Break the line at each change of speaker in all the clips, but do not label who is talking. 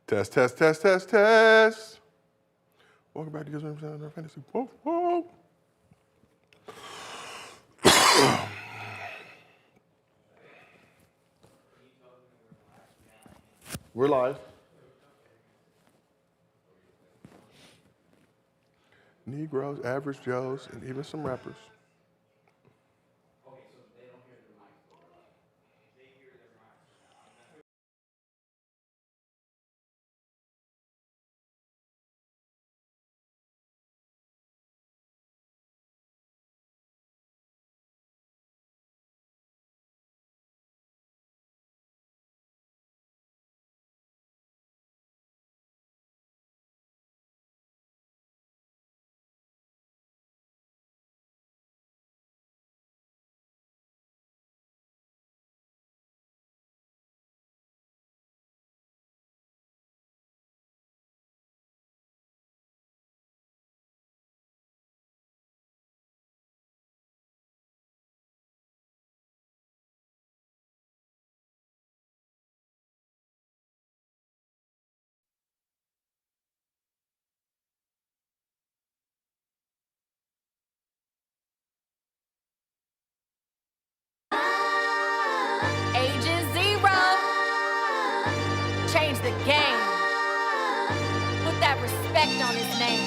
Test, test, test, test, test. Welcome back to Gils Arena Fantasy. Whoa, whoa. We're live. Negroes, average Joes, and even some rappers.
The game. Put that respect on his name.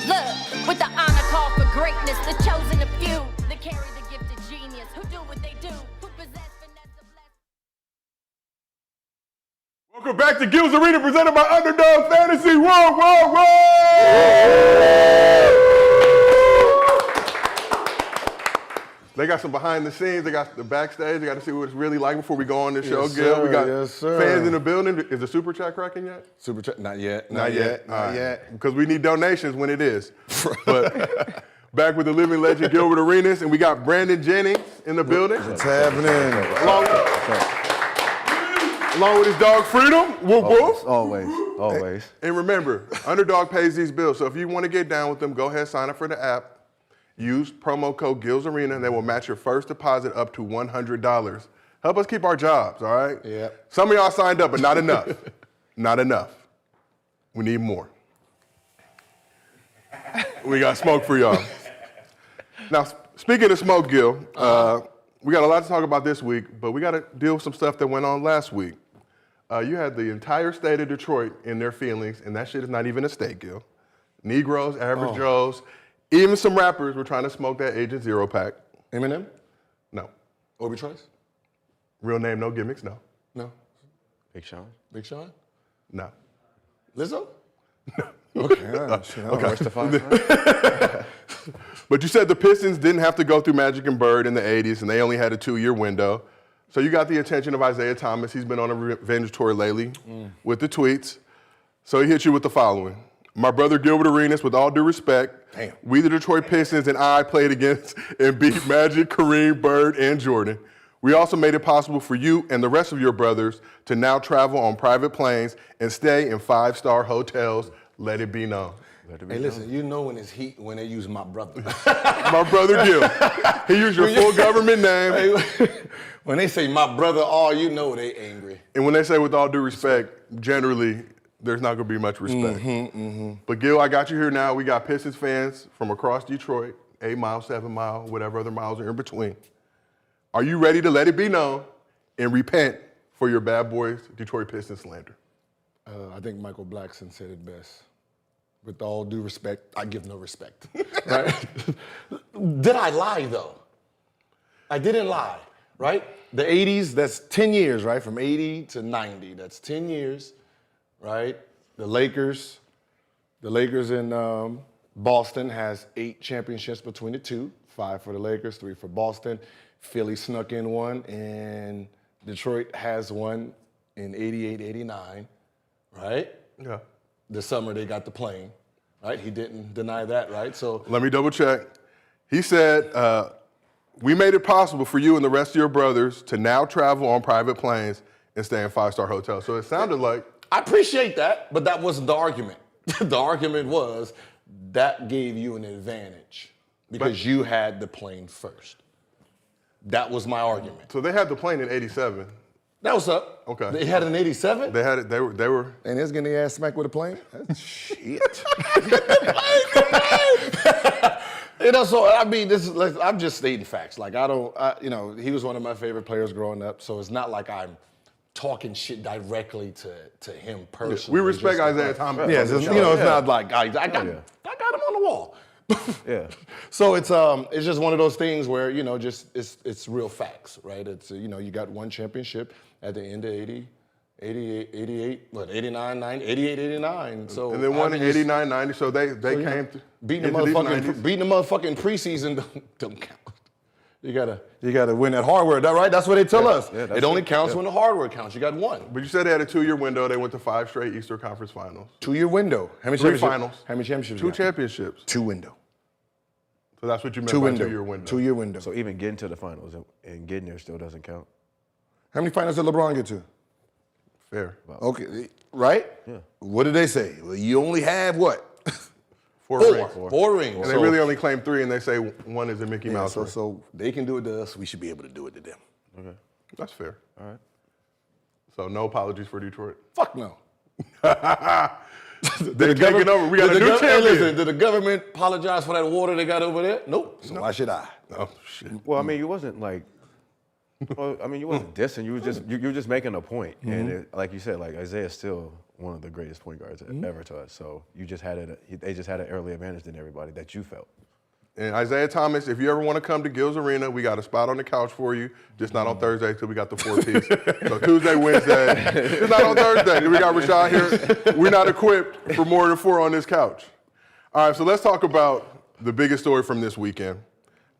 Look, with the honor call for greatness, the chosen of few, that carry the gift of genius, who do what they do, who possess finesse of less.
Welcome back to Gils Arena, presented by Underdog Fantasy. Whoa, whoa, whoa! They got some behind the scenes. They got the backstage. They got to see what it's really like before we go on this show, Gil. We got fans in the building. Is the super chat cracking yet?
Super chat? Not yet.
Not yet. Because we need donations when it is. But back with the living legend, Gilbert Arenas, and we got Brandon Jennings in the building.
What's happening?
Along with his dog Freedom. Whoop, whoop.
Always.
And remember, Underdog pays these bills. So if you want to get down with them, go ahead, sign up for the app. Use promo code Gils Arena, and they will match your first deposit up to $100. Help us keep our jobs, all right?
Yeah.
Some of y'all signed up, but not enough. Not enough. We need more. We got smoke for y'all. Now, speaking of smoke, Gil, we got a lot to talk about this week, but we got to deal with some stuff that went on last week. You had the entire state of Detroit in their feelings, and that shit is not even a state, Gil. Negroes, average Joes, even some rappers were trying to smoke that Agent Zero pack.
Eminem?
No.
Obi Trice?
Real name, no gimmicks, no.
No.
Big Sean?
Big Sean?
No.
Lizzo?
Okay. But you said the Pistons didn't have to go through Magic and Bird in the 80s, and they only had a 2-year window. So you got the attention of Isiah Thomas. He's been on a revenge tour lately with the tweets. So he hit you with the following. My brother Gilbert Arenas, with all due respect, we the Detroit Pistons and I played against and beat Magic, Kareem, Bird, and Jordan. We also made it possible for you and the rest of your brothers to now travel on private planes and stay in 5-star hotels. Let it be known.
Hey, listen, you know when it's heat when they use my brother.
My brother Gil. He used your full government name.
When they say my brother, all you know they angry.
And when they say with all due respect, generally, there's not going to be much respect. But Gil, I got you here now. We got Pistons fans from across Detroit, 8 mile, 7 mile, whatever other miles are in between. Are you ready to let it be known and repent for your bad boys Detroit Pistons slander?
I think Michael Blackson said it best. With all due respect, I give no respect. Right? Did I lie, though? I didn't lie, right? The 80s, that's 10 years, right? From 80 to 90, that's 10 years. Right? The Lakers in Boston has 8 championships between the two, 5 for the Lakers, 3 for Boston. Philly snuck in one, and Detroit has one in 88, 89, right?
Yeah.
The summer they got the plane, right? He didn't deny that, right? So
let me double check. He said, we made it possible for you and the rest of your brothers to now travel on private planes and stay in 5-star hotels. So it sounded like,
I appreciate that, but that wasn't the argument. The argument was that gave you an advantage because you had the plane first. That was my argument.
So they had the plane in 87.
That was up.
Okay.
They had an 87?
They had it. They were.
And it's getting their ass smacked with a plane? That's shit. So I mean, I'm just stating facts. Like he was one of my favorite players growing up. So it's not like I'm talking shit directly to him personally.
We respect Isiah Thomas.
Yeah, it's not like I got him on the wall.
Yeah.
So it's just one of those things where it's real facts, right? It's you got one championship at the end of 88, 89, 90, 88, 89. So
and then one in 89, 90. So they came to
beating the motherfucking preseason don't count. You gotta win that hardware, right? That's what they tell us. Yeah, it only counts when the hardware counts. You got one.
But you said they had a 2-year window. They went to 5 straight Eastern Conference Finals.
2-year window. How many
3 finals.
How many championships?
2 championships.
2 window.
So that's what you meant by 2-year window.
2-year window.
So even getting to the finals and getting there still doesn't count.
How many finals did LeBron get to?
Fair.
Okay, right?
Yeah.
What did they say? Well, you only have what?
4 rings.
4 rings.
And they really only claim 3, and they say 1 is a Mickey Mouse.
So they can do it to us. We should be able to do it to them.
Okay.
That's fair.
All right.
So no apologies for Detroit.
Fuck no.
They're taking over. We got a new champion.
Hey, listen, did the government apologize for that water they got over there? Nope. So why should I?
Oh shit.
Well, I mean, you wasn't like. Well, I mean, you wasn't dissing. You were just making a point. And like you said, like Isaiah's still one of the greatest point guards ever to us. So you just had they just had an early advantage than everybody that you felt.
And Isiah Thomas, if you ever want to come to Gils Arena, we got a spot on the couch for you. Just not on Thursday till we got the 4-piece. So Tuesday, Wednesday. Just not on Thursday. We got Rashad here. We're not equipped for more than 4 on this couch. All right, so let's talk about the biggest story from this weekend.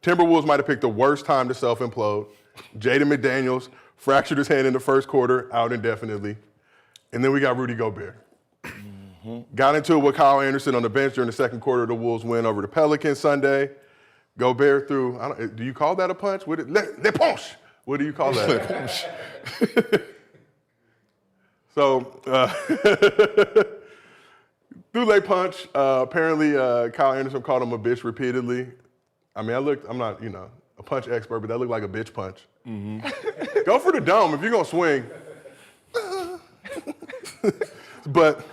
Timberwolves might have picked the worst time to self-implode. Jaden McDaniels fractured his hand in the first quarter, out indefinitely. And then we got Rudy Gobert. Got into it with Kyle Anderson on the bench during the second quarter of the Wolves' win over the Pelicans Sunday. Gobert threw, do you call that a punch? Le punch. What do you call that? So, threw Le punch. Apparently, Kyle Anderson called him a bitch repeatedly. I mean, I'm not, a punch expert, but that looked like a bitch punch. Go for the dome if you're going to swing. But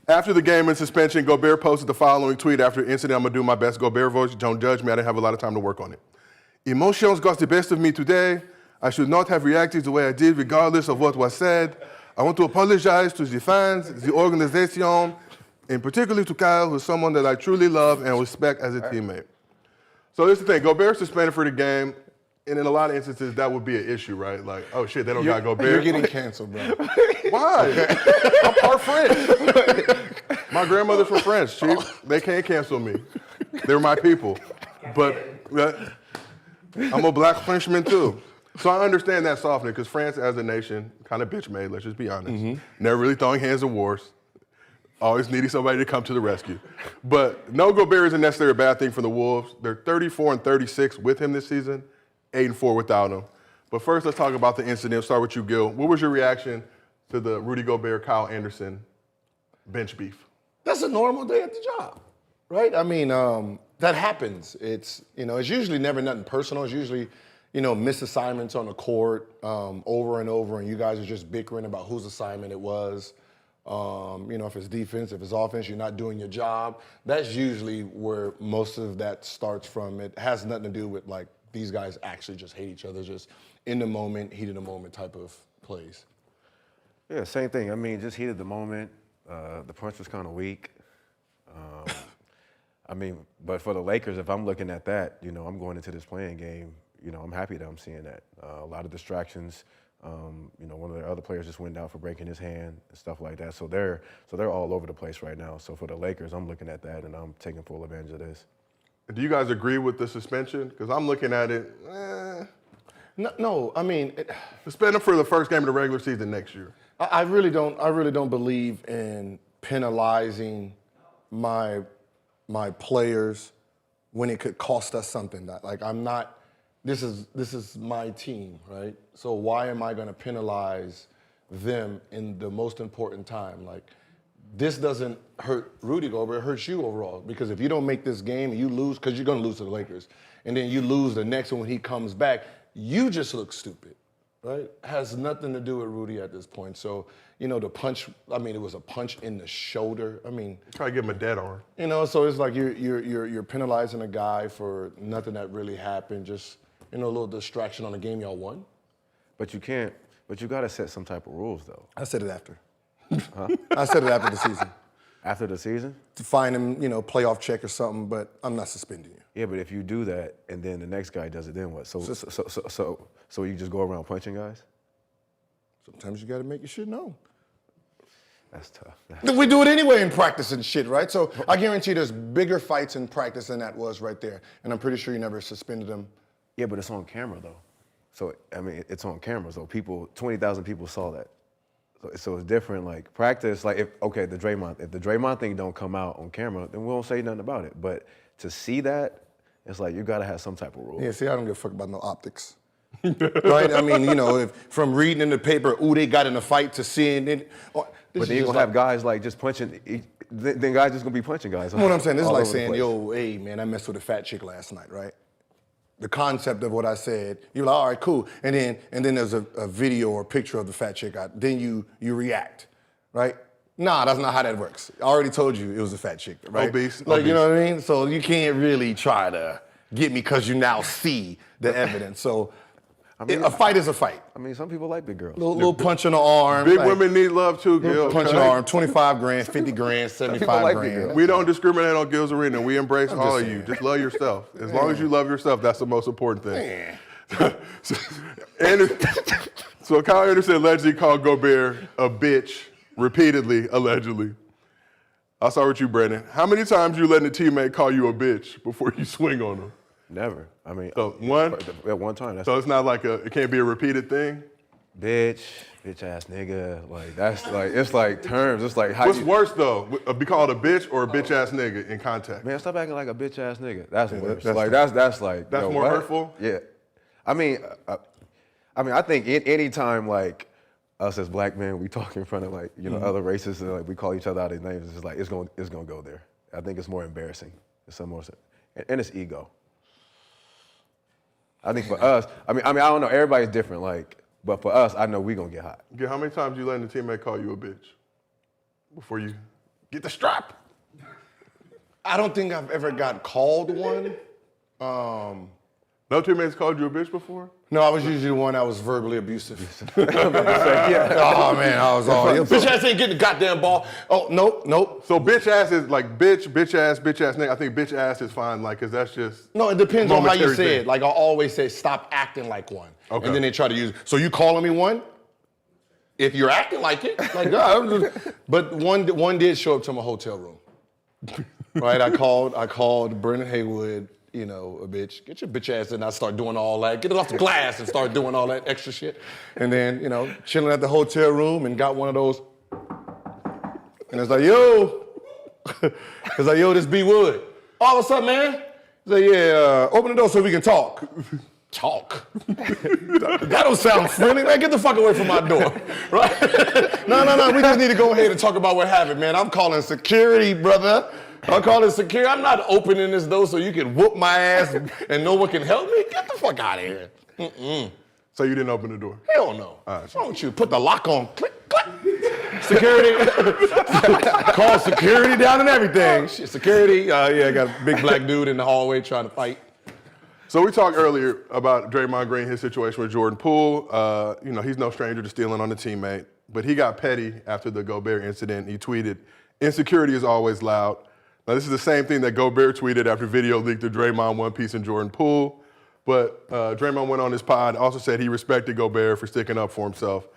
after the game in suspension, Gobert posted the following tweet after the incident. I'm going to do my best Gobert voice. Don't judge me. I didn't have a lot of time to work on it. Emotions got the best of me today. I should not have reacted the way I did regardless of what was said. I want to apologize to the fans, the organization, and particularly to Kyle, who's someone that I truly love and respect as a teammate. So here's the thing. Gobert's suspended for the game. And in a lot of instances, that would be an issue, right? Like, oh shit, they don't got Gobert.
You're getting canceled, bro.
Why? I'm part French. My grandmother's from France, Chief. They can't cancel me. They're my people. But I'm a black Frenchman too. So I understand that softening because France as a nation, kind of bitch made, let's just be honest. Never really throwing hands in wars. Always needing somebody to come to the rescue. But no Gobert isn't necessarily a bad thing for the Wolves. They're 34-36 with him this season. 8-4 without him. But first, let's talk about the incident. We'll start with you, Gil. What was your reaction to the Rudy Gobert, Kyle Anderson bench beef?
That's a normal day at the job, right? I mean, that happens. It's usually never nothing personal. It's usually, misassignments on the court over and over, and you guys are just bickering about whose assignment it was. If it's defense, if it's offense, you're not doing your job. That's usually where most of that starts from. It has nothing to do with these guys actually just hate each other, just in the moment, heat of the moment type of plays.
Yeah, same thing. I mean, just heat of the moment. The punch was kind of weak. But for the Lakers, if I'm looking at that, I'm going into this playing game, I'm happy that I'm seeing that. A lot of distractions. One of their other players just went down for breaking his hand and stuff like that. So they're all over the place right now. So for the Lakers, I'm looking at that and I'm taking full advantage of this.
Do you guys agree with the suspension? Because I'm looking at it.
No, I mean,
suspend him for the first game of the regular season next year.
I really don't believe in penalizing my players when it could cost us something. I'm not. This is my team, right? So why am I going to penalize them in the most important time? This doesn't hurt Rudy Gobert, it hurts you overall. Because if you don't make this game, you lose, because you're going to lose to the Lakers, and then you lose the next one when he comes back, you just look stupid. right, has nothing to do with Rudy at this point. So, you know, the punch, I mean, it was a punch in the shoulder. I mean,
Try to give him a dead arm.
you know, so it's like you're penalizing a guy for nothing that really happened, just, you know, a little distraction on a game y'all won.
But you can't. But you got to set some type of rules, though.
I said it after. I said it after the season.
After the season?
To find him, you know, playoff check or something, but I'm not suspending you.
Yeah, but if you do that and then the next guy does it, then what? So you just go around punching guys?
Sometimes you got to make your shit known.
That's tough.
We do it anyway in practice and shit, right? So I guarantee there's bigger fights in practice than that was right there. And I'm pretty sure you never suspended him.
Yeah, but it's on camera, though. So, I mean, it's on camera. So 20,000 people saw that. So it's different, like practice, like if the Draymond thing don't come out on camera, then we won't say nothing about it. But to see that, it's like you gotta have some type of rule.
Yeah, see, I don't give a fuck about no optics. Right? I mean, you know, if from reading in the paper, they got in a fight to seeing it.
But then you're gonna have guys like just punching, then guys just gonna be punching guys.
You know what I'm saying? This is
all
like
over the
saying,
place.
yo, hey, man, I messed with a fat chick last night, right? The concept of what I said, you're like, all right, cool. And then there's a video or picture of the fat chick. Then you react, right? Nah, that's not how that works. I already told you it was a fat chick, right?
Obese.
Like, you know what I mean? So you can't really try to get me because you now see the evidence. So a fight is a fight.
I mean, some people like big girls.
Little punch in the arm.
Big
like,
women need love too, Gil.
punch in the arm, 25 grand, 50 grand, 75
like big
grand.
girls.
We don't discriminate on Gils Arena. We embrace all of you. Just love yourself. As long as you love yourself, that's the most important thing. So Kyle Anderson allegedly called Gobert a bitch repeatedly, allegedly. I'll start with you, Brandon. How many times you letting a teammate call you a bitch before you swing on them?
Never. I mean,
So one?
at one time. That's
So it's not like it can't be a repeated thing?
bitch ass nigga. Like that's like it's like terms. It's like how
What's
you,
worse though? Be called a bitch or a bitch ass nigga in contact?
Man, stop acting like a bitch ass nigga. That's worse.
that's
Like that's like
That's
yo,
more
what?
hurtful?
Yeah. I mean, I think any time like us as black men, we talk in front of like other races and like we call each other out their names. It's just like it's gonna go there. I think it's more embarrassing. It's some more, and it's ego. I think for us, I mean I don't know. Everybody's different. Like, but for us, I know we gonna get hot.
Gil, how many times you letting a teammate call you a bitch before you get the strap?
I don't think I've ever got called one.
No teammates called you a bitch before?
No, I was usually the one that was verbally abusive. Oh man, I was all, yo, bitch ass ain't getting the goddamn ball. Oh, nope.
So bitch ass is like bitch ass nigga. I think bitch ass is fine, like, cause that's just.
No, it depends on how you
Momentary
say
thing.
it. Like I always say, stop acting like one.
Okay.
And then they try to use, so you calling me one? If you're acting like it, like, but one did show up to my hotel room. Right, I called Brendan Haywood, a bitch. Get your bitch ass in. I start doing all that. Get it off the glass and start doing all that extra shit. And then, chilling at the hotel room and got one of those. And it's like, yo. It's like, yo, this B Wood. Oh, what's up, man? He's like, yeah, open the door so we can talk. Talk? That don't sound friendly, man. Get the fuck away from my door, right? No. We just need to go ahead and talk about what happened, man. I'm calling security, brother. I'm calling security. I'm not opening this door so you can whoop my ass and no one can help me. Get the fuck out of here.
So you didn't open the door?
Hell no.
All right.
Why don't you put the lock on? Click, click. Security. Call security down and everything. Shit, security. I got a big black dude in the hallway trying to fight.
So we talked earlier about Draymond Green, his situation with Jordan Poole. He's no stranger to stealing on a teammate, but he got petty after the Gobert incident. He tweeted, "Insecurity is always loud." Now this is the same thing that Gobert tweeted after video leaked of Draymond one piece and Jordan Poole. But Draymond went on his pod, also said he respected Gobert for sticking up for himself.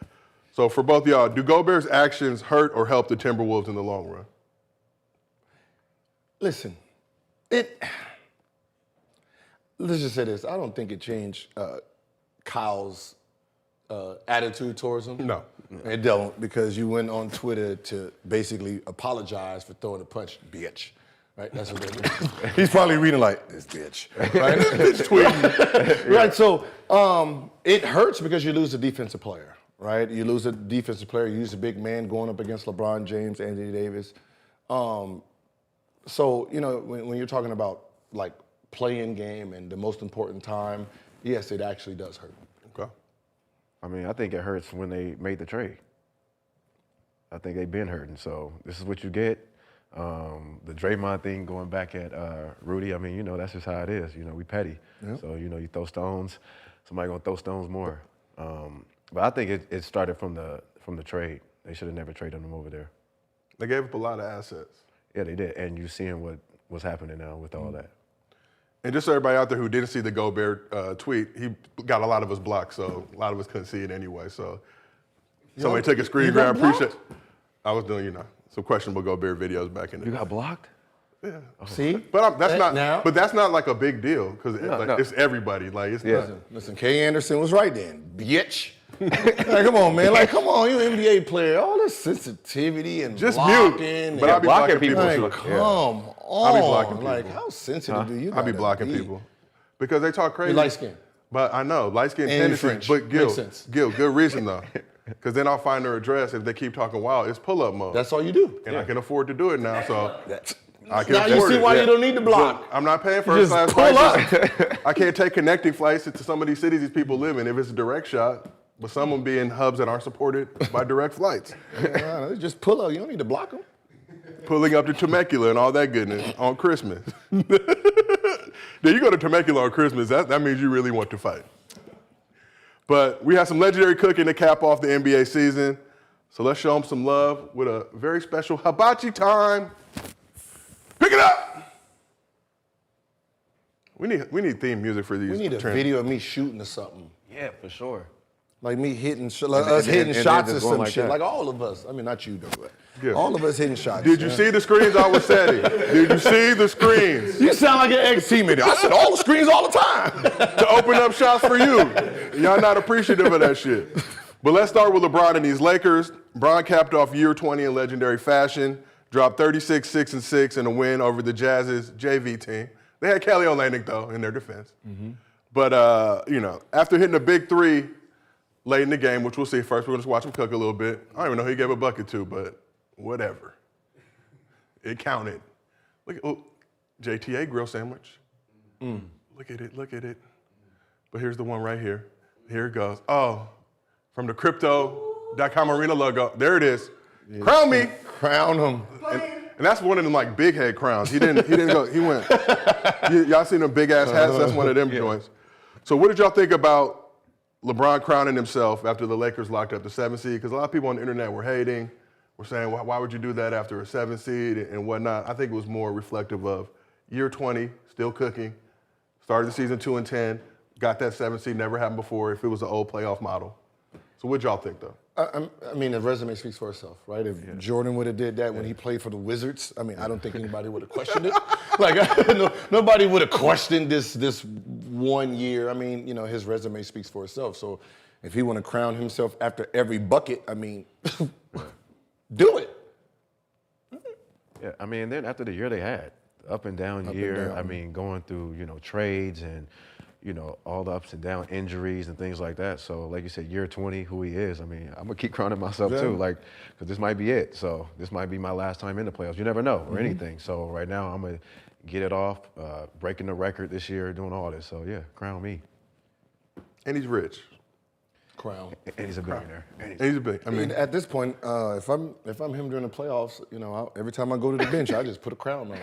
So for both of y'all, do Gobert's actions hurt or help the Timberwolves in the long run?
Listen, let's just say this. I don't think it changed Kyle's attitude towards him.
No.
It don't, because you went on Twitter to basically apologize for throwing a punch, bitch. Right? That's what they're doing. He's probably reading like, this bitch. Right? Bitch tweeting. Right, so it hurts because you lose a defensive player, right? You lose a defensive player, you lose a big man going up against LeBron James, Anthony Davis. So, when you're talking about like playing game and the most important time, yes, it actually does hurt.
Okay.
I mean, I think it hurts when they made the trade. I think they've been hurting, so this is what you get. The Draymond thing going back at Rudy, I mean, you know, that's just how it is. You know, we petty. Yep. So, you know, you throw stones, somebody gonna throw stones more. But I think it started from the trade. They should have never traded him over there.
They gave up a lot of assets.
Yeah, they did. And you're seeing what's happening now with all that.
And just so everybody out there who didn't see the Gobert tweet, he got a lot of us blocked, so a lot of us couldn't see it anyway. So somebody took a screen grab. Appreciate it. I was doing, you know, some questionable Gobert videos back in the day.
You got blocked?
Yeah.
See?
But that's not.
Now,
but that's not like a big deal because it's everybody. Like it's not.
Listen, Kay Anderson was right then, bitch. Like, come on, man. Like, come on, you an NBA player. All this sensitivity and
just
blocking.
Mute. But I'll be blocking people.
Like, come on.
I'll be blocking people.
Like, how sensitive do you
I'll be blocking people because they talk crazy.
You light skin.
But I know light skin
and
tendencies. But Gil, good reason though. Because then I'll find their address if they keep talking wild. It's pull-up mode.
That's all you do.
And I can afford to do it now, so I can
now
afford
you see why
it.
you don't need to block.
Look, I'm not paying first class flights. I can't take connecting flights to some of these cities these people live in if it's a direct shot. But some of them be in hubs that aren't supported by direct flights.
Just pull up. You don't need to block them.
Pulling up to Temecula and all that goodness on Christmas. Then you go to Temecula on Christmas, that means you really want to fight. But we have some legendary cooking to cap off the NBA season. So let's show them some love with a very special hibachi time. Pick it up! We need theme music for these.
We need a video of me shooting or something.
Yeah, for sure.
Like me hitting, us hitting shots or some
like
shit.
that.
Like all of us. I mean, not you, though, but all of us hitting shots.
Did you see the screens I was setting? Did you see the screens?
You sound like an ex-teammate. I said all the screens all the time.
To open up shots for you. Y'all not appreciative of that shit. But let's start with LeBron and these Lakers. LeBron capped off year 20 in legendary fashion, dropped 36, 6, and 6 in a win over the Jazz's JV team. They had Kelly Olynyk, though, in their defense. But, you know, after hitting a big three late in the game, which we'll see first, we're going to watch him cook a little bit. I don't even know who he gave a bucket to, but whatever. It counted. Look at JTA grill sandwich. Look at it, look at it. But here's the one right here. Here it goes. Oh, from the Crypto.com Arena logo. There it is. Yeah. Crown me.
Crown him.
And that's one of them like big head crowns. He didn't go, he went. Y'all seen them big ass hats? That's one of them joints. So what did y'all think about LeBron crowning himself after the Lakers locked up the 7th seed? Because a lot of people on the internet were hating, were saying, why would you do that after a 7th seed and whatnot? I think it was more reflective of year 20, still cooking, started the season 2-10, got that 7th seed, never happened before if it was an old playoff model. So what'd y'all think, though?
I mean, the resume speaks for itself, right? If Jordan would have did that when he played for the Wizards, I mean, I don't think anybody would have questioned it. Like, nobody would have questioned this 1 year. I mean, you know, his resume speaks for itself. So if he want to crown himself after every bucket, I mean, do it.
Yeah, I mean, then after the year they had, up and down year, I mean, going through, you know, trades and, you know, all the ups and downs, injuries and things like that. So, like you said, year 20, who he is, I mean, I'm going to keep crowning myself too, like, because this might be it. So, this might be my last time in the playoffs. You never know, or anything. So, right now, I'm going to get it off, breaking the record this year, doing all this. So, yeah, crown me.
And he's rich.
Crown.
And he's a billionaire.
And he's a big, I mean,
at this point, if I'm him during the playoffs, you know, every time I go to the bench, I just put a crown on.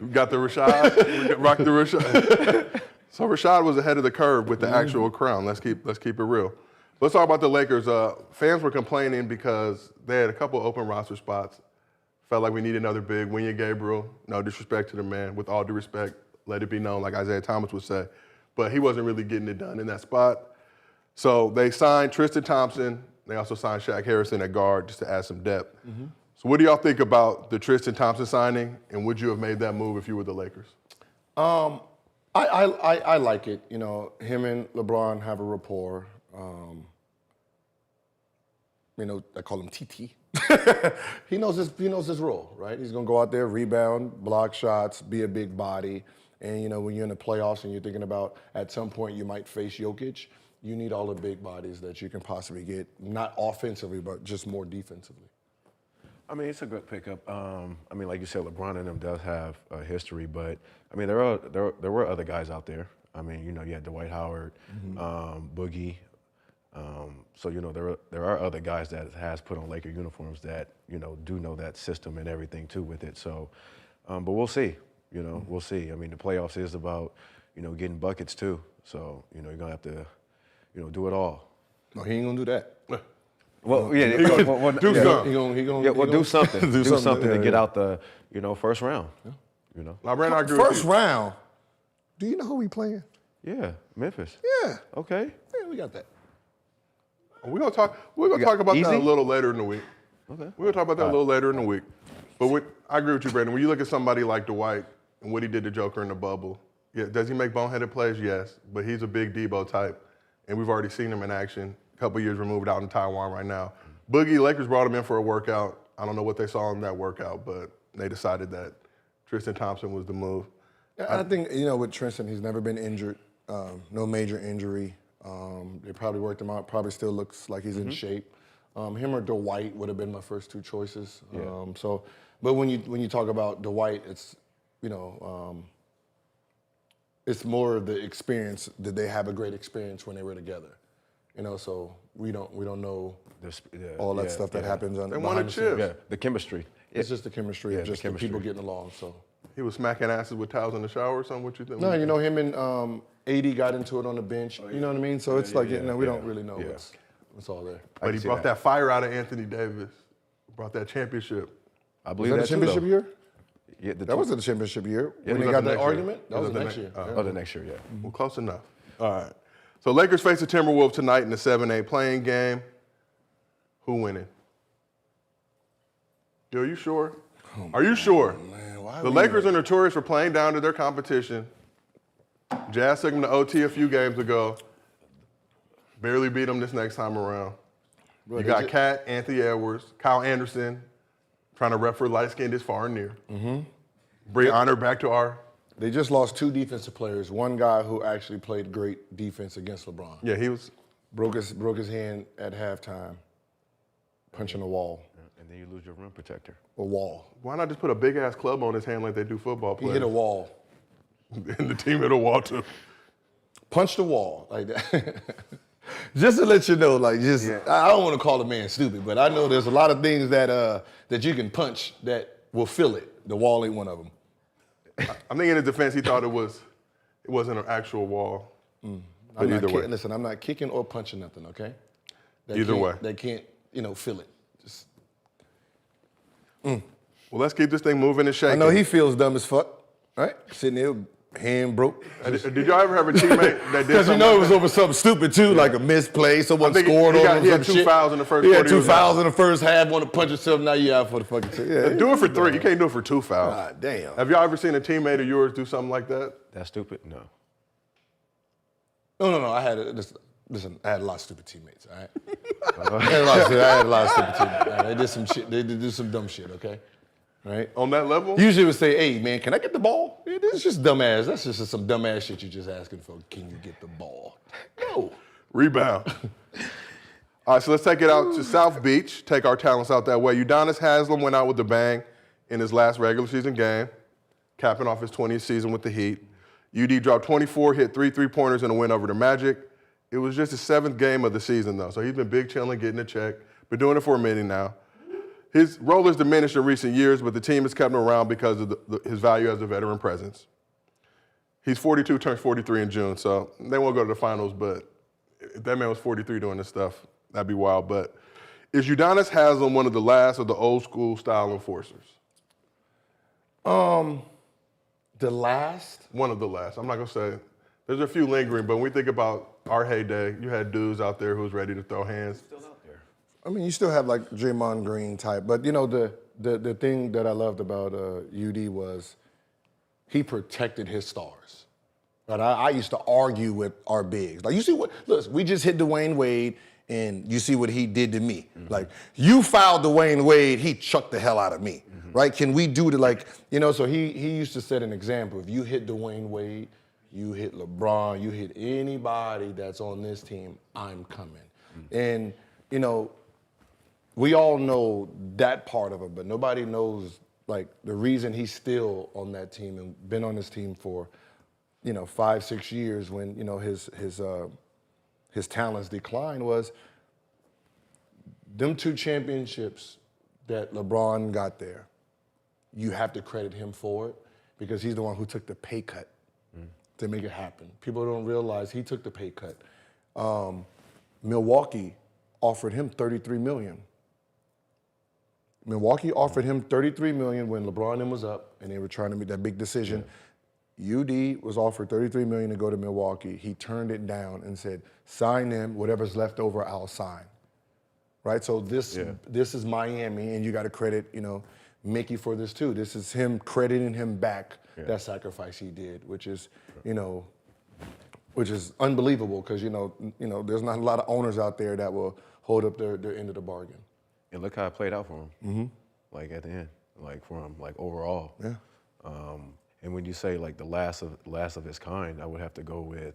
we got the Rashad, rock the Rashad. So Rashad was ahead of the curve with the actual crown. Let's keep it real. Let's talk about the Lakers. Fans were complaining because they had a couple open roster spots. Felt like we need another big. Winya Gabriel, no disrespect to the man, with all due respect, let it be known, like Isiah Thomas would say. But he wasn't really getting it done in that spot. So they signed Tristan Thompson. They also signed Shaq Harrison at guard just to add some depth. So what do y'all think about the Tristan Thompson signing, and would you have made that move if you were the Lakers?
I like it. You know, him and LeBron have a rapport. You know, I call him TT. He knows his role, right? He's gonna go out there, rebound, block shots, be a big body. And you know, when you're in the playoffs and you're thinking about at some point you might face Jokic, you need all the big bodies that you can possibly get, not offensively, but just more defensively.
I mean, it's a good pickup. I mean, like you said, LeBron and them does have a history, but I mean, there were other guys out there. I mean, you know, you had Dwight Howard, Boogie, So, you know, there are other guys that has put on Laker uniforms that, you know, do know that system and everything too with it. So, but we'll see, you know, we'll see. I mean, the playoffs is about, you know, getting buckets too. So, you know, you're going to have to, you know, do it all.
No, he ain't gonna do that.
Well, yeah,
do
something. do something to get out the, you know, first round. Yeah. You know.
Now, Brandon, I agree with you.
First round. Do you know who we playing?
Yeah, Memphis.
Yeah.
Okay.
Yeah, we got that.
We're gonna talk about that a little later in the week.
Okay.
We're gonna talk about that a little later in the week. But I agree with you, Brandon. When you look at somebody like Dwight and what he did to Joker in the bubble, yeah, does he make boneheaded plays? Yes, but he's a big Debo type, and we've already seen him in action. A couple years removed, out in Taiwan right now. Boogie, Lakers brought him in for a workout. I don't know what they saw in that workout, but they decided that Tristan Thompson was the move.
I think, you know, with Tristan, he's never been injured, no major injury. They probably worked him out, probably still looks like he's in shape. Him or Dwight would have been my first two choices.
Yeah.
But when you talk about Dwight, it's, you know, it's more of the experience. Did they have a great experience when they were together? You know, so we don't know all that stuff that happens on.
They wanted chips.
Yeah, the chemistry.
It's just the chemistry,
Yeah,
just
the
the people
chemistry.
getting along. So.
He was smacking asses with towels in the shower or something. What you think?
No, you know, him and AD got into it on the bench. You know what I mean? So it's like, you know, we don't really know what's all there.
But he brought that fire out of Anthony Davis. Brought that championship.
I
Was
believe
that the
that too,
championship
though.
year?
Yeah,
That wasn't the championship year.
Yeah,
When
it
they
was
got
the
that
next year.
argument? That was the next year.
Oh, the next year, yeah.
Well, close enough. All right. So Lakers face the Timberwolves tonight in the 7-8 playing game. Who winning? Yo, are you sure? Are you sure?
Man, why
The Lakers are notorious for playing down to their competition. Jazz took them to OT a few games ago. Barely beat them this next time around.
Bro,
You
they
got
just-
Cat, Anthony Edwards, Kyle Anderson, trying to rep for light-skinned is far and near. Bring honor back to our...
They just lost two defensive players. One guy who actually played great defense against LeBron.
Yeah, he was...
Broke his hand at halftime, punching a wall.
And then you lose your rim protector.
A wall.
Why not just put a big-ass club on his hand like they do football
He
players?
hit a wall.
And the team hit a wall, too.
Punched the wall like that. Just to let you know, like, I don't want to call a man stupid, but I know there's a lot of things that you can punch that will fill it. The wall ain't one of them.
I think in his defense, he thought it wasn't an actual wall. But either way.
Listen, I'm not kicking or punching nothing, okay?
Either way.
They can't, you know, fill it. Just,
Well, let's keep this thing moving and
I
shaking.
know he feels dumb as fuck, right? Sitting there, hand broke.
Did y'all ever have a teammate that did
Because you
something
know it
like
was
that?
over something stupid too, like a misplay, someone
I think
scored
he
on him.
he had
some
2
shit.
fouls in the first
He had
quarter.
2
was
fouls
out.
in the first half, want to punch himself, now you out for the fucking team. Yeah,
Do it for 3. You can't do it for 2 fouls.
God damn.
Have y'all ever seen a teammate of yours do something like that?
That's stupid? No.
No. I had a lot of stupid teammates, all right? I had a lot of stupid teammates. All right? They did some shit. They did do some dumb shit, okay? Right?
On that level?
Usually would say, hey, man, can I get the ball? Yeah, this is just dumbass. That's just some dumbass shit you're just asking for. Can you get the ball? No.
Rebound. All right, so let's take it out to South Beach, take our talents out that way. Udonis Haslam went out with a bang in his last regular season game, capping off his 20th season with the Heat. UD dropped 24, hit 3 3-pointers in a win over the Magic. It was just his 7th game of the season, though, so he's been big chilling, getting a check. Been doing it for a minute now. His role has diminished in recent years, but the team has kept him around because of his value as a veteran presence. He's 42, turns 43 in June, so they won't go to the finals, but if that man was 43 doing this stuff, that'd be wild. But is Udonis Haslam one of the last of the old school style enforcers?
The last?
One of the last. I'm not gonna say. There's a few lingering, but when we think about our heyday, you had dudes out there who was ready to throw hands.
I mean, you still have like Draymond Green type, but you know, the thing that I loved about UD was he protected his stars. Right? I used to argue with our bigs. Like, you see what, look, we just hit Dwayne Wade and you see what he did to me. Like, you fouled Dwayne Wade, he chucked the hell out of me, right? Can we do the, like, you know, so he used to set an example. If you hit Dwayne Wade, you hit LeBron, you hit anybody that's on this team, I'm coming. And, you know, we all know that part of it, but nobody knows, like, the reason he's still on that team and been on this team for, you know, 5, 6 years when, you know, his his talents declined was them 2 championships that LeBron got there. You have to credit him for it because he's the one who took the pay cut to make it happen. People don't realize he took the pay cut. Milwaukee offered him $33 million. Milwaukee offered him $33 million when LeBron and them was up and they were trying to make that big decision. UD was offered $33 million to go to Milwaukee. He turned it down and said, sign them, whatever's left over, I'll sign. Right, so this is Miami, and you got to credit, Mickey for this too. This is him crediting him back that sacrifice he did, which is, which is unbelievable because there's not a lot of owners out there that will hold up their end of the bargain.
And look how it played out for him. Like at the end, like for him, like overall.
Yeah.
And when you say like the last of his kind, I would have to go with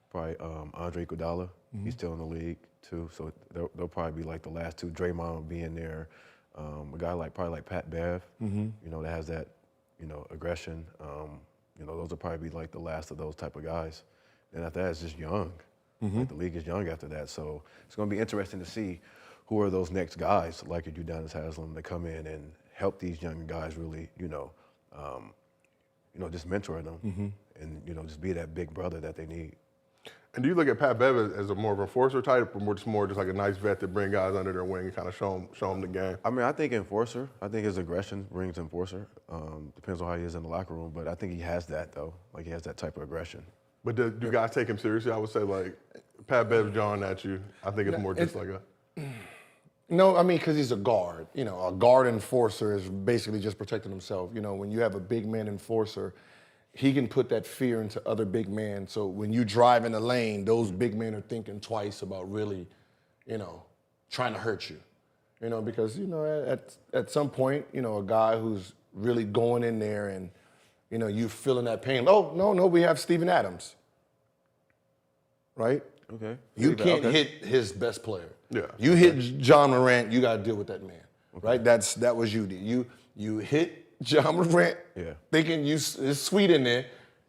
probably Andre Iguodala. He's still in the league too, so they'll probably be like the last 2. Draymond being there, a guy probably like Pat Bev, that has that, aggression. Those will probably be like the last of those type of guys. And after that, it's just young. Like the league is young after that, so it's going to be interesting to see who are those next guys like your Udonis Haslam that come in and help these young guys really, just mentor them and just be that big brother that they need.
And do you look at Pat Bev as a more of an enforcer type, or more just like a nice vet to bring guys under their wing and kind of show them the game?
I mean, I think enforcer. I think his aggression brings enforcer. Depends on how he is in the locker room, but I think he has that though. Like he has that type of aggression.
But do guys take him seriously? I would say like Pat Bev jawing at you. I think it's more just like a.
No, I mean, because he's a guard. A guard enforcer is basically just protecting himself. When you have a big man enforcer, he can put that fear into other big men. So when you drive in the lane, those big men are thinking twice about really, trying to hurt you. Because, at some point, a guy who's really going in there and, you feeling that pain. Oh, no, we have Steven Adams. Right?
Okay.
You can't hit his best player.
Yeah.
You hit John Morant, you got to deal with that man. Right? That was you. You hit John Morant, thinking it's sweet in there.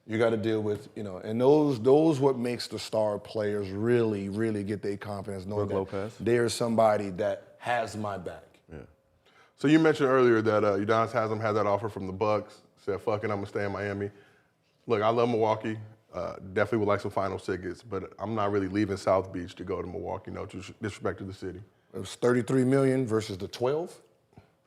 You got to deal with, and those what makes the star players really, really get their confidence, knowing that there's somebody that has my back.
Yeah.
So you mentioned earlier that Udonis Haslam had that offer from the Bucks. Said, "Fuck it, I'm gonna stay in Miami." Look, I love Milwaukee. Definitely would like some finals tickets, but I'm not really leaving South Beach to go to Milwaukee. No disrespect to the city.
It was $33 million versus the 12.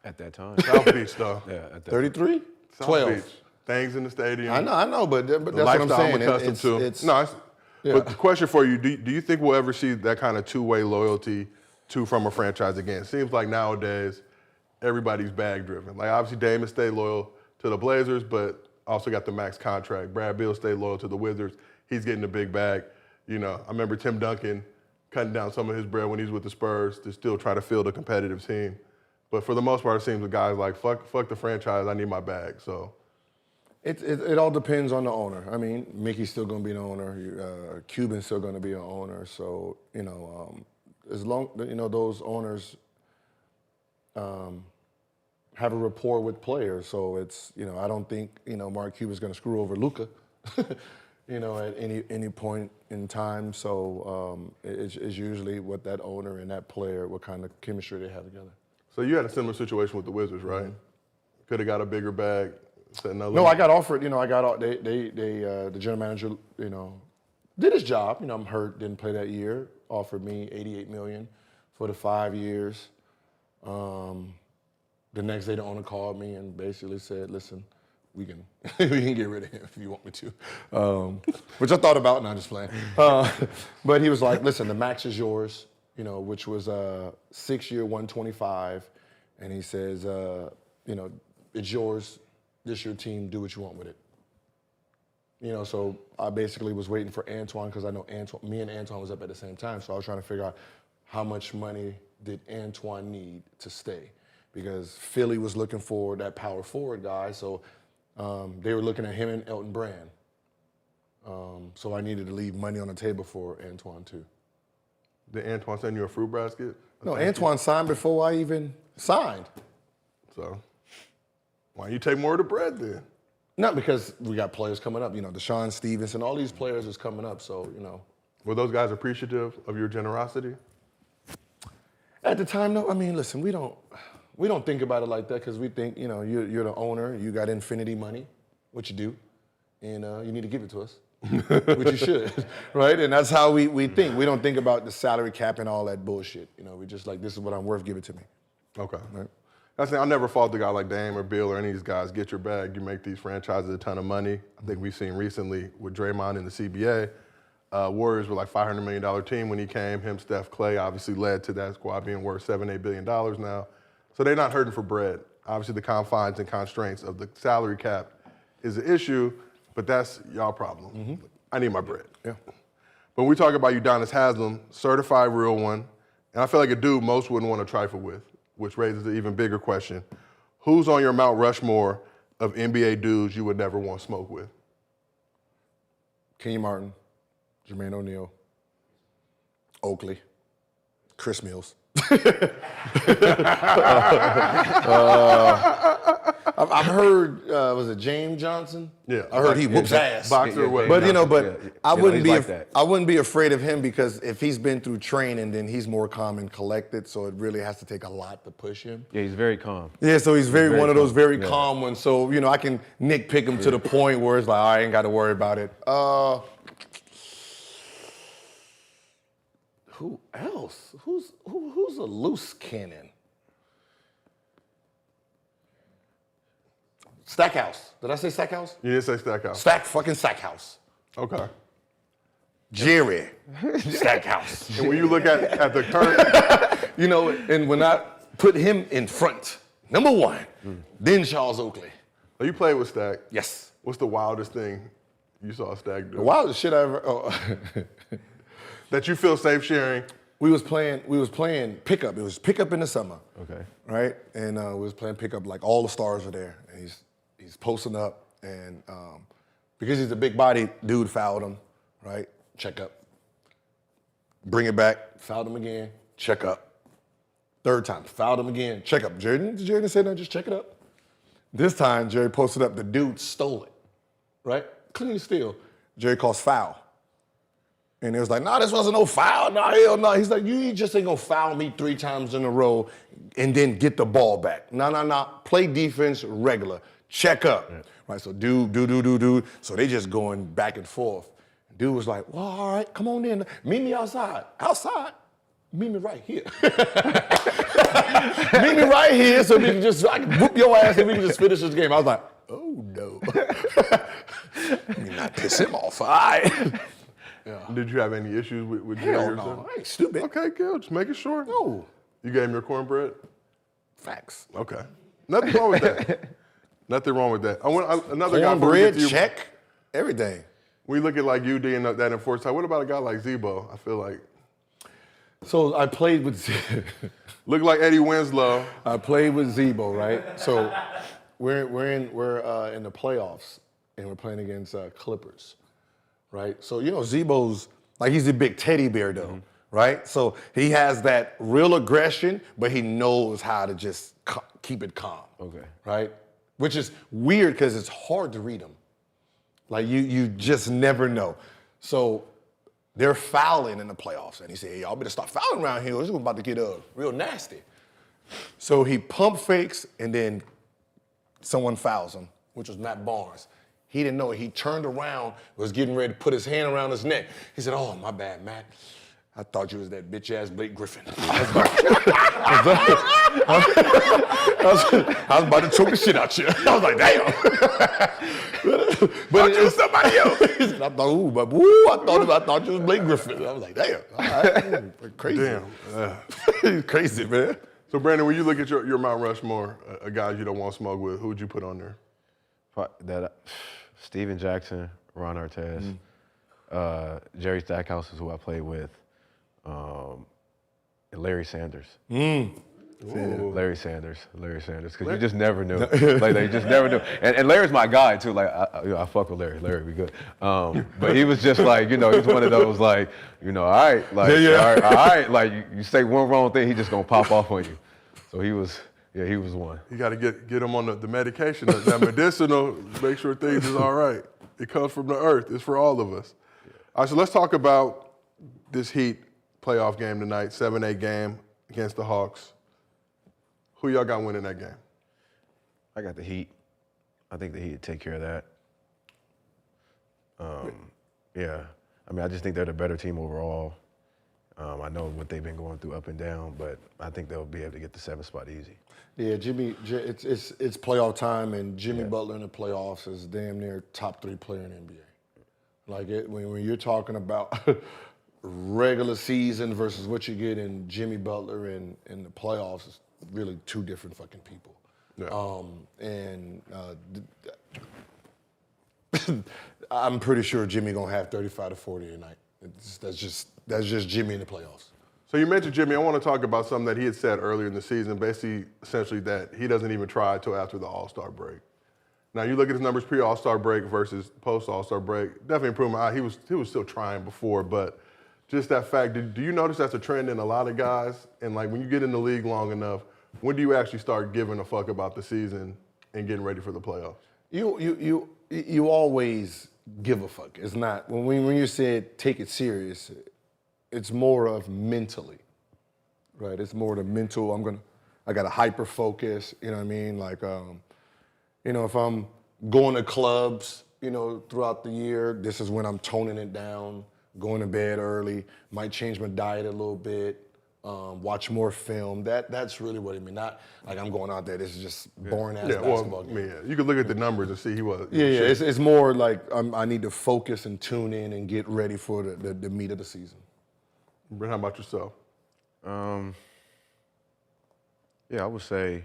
At that time.
South Beach, though.
Yeah. At that
33?
South
12.
Beach. Things in the stadium.
I know, but that's
the
what I'm
lifestyle
saying.
I'm accustomed to. But the question for you, do you think we'll ever see that kind of two-way loyalty from a franchise again? It seems like nowadays everybody's bag driven. Like obviously Damon stayed loyal to the Blazers, but also got the max contract. Brad Beal stayed loyal to the Wizards. He's getting the big bag. I remember Tim Duncan cutting down some of his bread when he's with the Spurs to still try to field a competitive team. But for the most part, it seems the guys like, fuck the franchise, I need my bag. So
it all depends on the owner. I mean, Mickey's still going to be an owner. Cuban's still going to be an owner. So, as long, those owners have a rapport with players. So it's, I don't think, Mark Cuban's going to screw over Luka, at any point in time. So it's usually what that owner and that player, what kind of chemistry they have together.
So you had a similar situation with the Wizards, right? Mm-hmm. Could have got a bigger bag.
No, I got offered. The general manager, did his job. I'm hurt, didn't play that year. Offered me $88 million for the 5 years. The next day, the owner called me and basically said, "Listen, we can get rid of him if you want me to," which I thought about. Not just playing. But he was like, "Listen, the max is yours." Which was a 6-year, 125, and he says, it's yours. This your team. Do what you want with it. So I basically was waiting for Antoine because I know me and Antoine was up at the same time. So I was trying to figure out how much money did Antoine need to stay, because Philly was looking for that power forward guy. So they were looking at him and Elton Brand. So I needed to leave money on the table for Antoine too.
Did Antoine send you a fruit basket?
No, Antoine signed before I even signed.
So why don't you take more of the bread then?
Not because we got players coming up. Deshaun Stevenson, all these players is coming up. So,
Were those guys appreciative of your generosity?
At the time, no. I mean, listen, we don't think about it like that because we think, you know, you're the owner, you got infinity money, which you do, and you need to give it to us, which you should, right? And that's how we think. We don't think about the salary cap and all that bullshit. You know, we just like, this is what I'm worth, give it to me.
Okay.
Right?
That's I never fault the guy like Dame or Bill or any of these guys. Get your bag. You make these franchises a ton of money. I think we've seen recently with Draymond in the CBA, Warriors were like $500 million team when he came. Him, Steph, Clay obviously led to that squad being worth $7-8 billion now. So they're not hurting for bread. Obviously the confines and constraints of the salary cap is an issue, but that's y'all problem. Mm-hmm. I need my bread.
Yeah.
But when we talk about Udonis Haslam, certified real one, and I feel like a dude most wouldn't want to trifle with, which raises an even bigger question. Who's on your Mount Rushmore of NBA dudes you would never want to smoke with?
Kenyon Martin, Jermaine O'Neal, Oakley, Chris Mills. I've heard, was it James Johnson?
Yeah.
I heard he whoops ass.
Boxer or whatever.
But you know, I wouldn't be
like that.
I wouldn't be afraid of him because if he's been through training, then he's more calm and collected. So it really has to take a lot to push him.
Yeah, he's very calm.
Yeah, so he's very one of those very
Yeah.
calm ones. So you know, I can nitpick him to the point where it's like, I ain't got to worry about it. Who else? Who's a loose cannon? Stackhouse. Did I say Stackhouse?
You didn't say Stackhouse.
Stackhouse.
Okay.
Jerry Stackhouse.
And when you look at the current,
You know, and when I put him in front, number one, then Charles Oakley.
oh, you played with Stack.
Yes.
What's the wildest thing you saw Stack do?
The wildest shit I ever.
That you feel safe sharing?
We was playing pickup. It was pickup in the summer.
Okay.
Right? And we was playing pickup, like all the stars were there. And he's posting up, and because he's a big body dude, fouled him, right? Check up. Bring it back, fouled him again, check up. Third time, fouled him again, check up. Jerry didn't say nothing, just check it up. This time, Jerry posted up, the dude stole it, right? Clean steal. Jerry calls foul. And it was like, nah, this wasn't no foul. Nah, hell no. He's like, you just ain't gonna foul me 3 times in a row and then get the ball back. Nah. Play defense regular. Check up. Yeah. Right, so do. So they just going back and forth. Dude was like, well, all right, come on in. Meet me outside. Outside? Meet me right here. Meet me right here so we can just, I can whoop your ass and we can just finish this game. I was like, oh no. Let me not piss him off. All right.
Yeah. Did you have any issues with Jerry?
Hell no, I ain't stupid.
Okay, good. Just making sure.
No.
You gave him your cornbread?
Facts.
Okay. Nothing wrong with that. Nothing wrong with that. Another guy.
Cornbread, check, everything.
We look at like UD and that enforced time. What about a guy like Zebo? I feel like.
So I played with
Look like Eddie Winslow.
I played with Zebo, right? So we're in the playoffs and we're playing against Clippers, right? So you know Zebo's like he's a big teddy bear though, right? So he has that real aggression, but he knows how to just keep it calm.
Okay.
Right? Which is weird because it's hard to read him. Like you just never know. So they're fouling in the playoffs, and he said, hey, y'all better start fouling around here. It's about to get real nasty. So he pump fakes, and then someone fouls him, which was Matt Barnes. He didn't know it. He turned around, was getting ready to put his hand around his neck. He said, oh, my bad, Matt. I thought you was that bitch-ass Blake Griffin. I was about to choke the shit out you. I was like, damn. But it was somebody else. He said, I thought you was Blake Griffin. I was like, damn. All right. Crazy.
Damn.
He's crazy, man.
So Brandon, when you look at your Mount Rushmore, a guy you don't want to smoke with, who would you put on there?
Steven Jackson, Ron Artest, Jerry Stackhouse is who I played with. And Larry Sanders. Larry Sanders, because you just never knew. Like they just never knew. And Larry's my guy too. Like I fuck with Larry. Larry be good. But he was just like, he was one of those like, all right, like, all right, like you say one wrong thing, he just gonna pop off on you. So he was one.
You got to get him on the medication, that medicinal, make sure things is all right. It comes from the earth. It's for all of us. All right, so let's talk about this Heat playoff game tonight, 7-8 game against the Hawks. Who y'all got winning that game?
I got the Heat. I think the Heat would take care of that. Yeah. I mean, I just think they're the better team overall. I know what they've been going through up and down, but I think they'll be able to get the 7th spot easy.
Yeah, it's playoff time, and Jimmy Butler in the playoffs is damn near top 3 player in the NBA. Like when you're talking about regular season versus what you get in Jimmy Butler in the playoffs, it's really 2 different fucking people.
Yeah.
I'm pretty sure Jimmy gonna have 35 to 40 tonight. That's just Jimmy in the playoffs.
So you mentioned Jimmy. I want to talk about something that he had said earlier in the season, basically, essentially that he doesn't even try until after the All-Star break. Now you look at his numbers pre-All-Star break versus post-All-Star break. Definitely improvement. He was still trying before, but just that fact. Do you notice that's a trend in a lot of guys? And like when you get in the league long enough, when do you actually start giving a fuck about the season and getting ready for the playoffs?
You always give a fuck. It's not when you said take it serious. It's more of mentally, right? It's more the mental. I got to hyper focus. You know what I mean? Like, if I'm going to clubs, throughout the year, this is when I'm toning it down. Going to bed early. Might change my diet a little bit. Watch more film. That's really what it means. Not like I'm going out there. This is just boring ass basketball game.
Yeah, you could look at the numbers and see he was.
Yeah. It's more like I need to focus and tune in and get ready for the meat of the season.
Brent, how about yourself?
Yeah, I would say.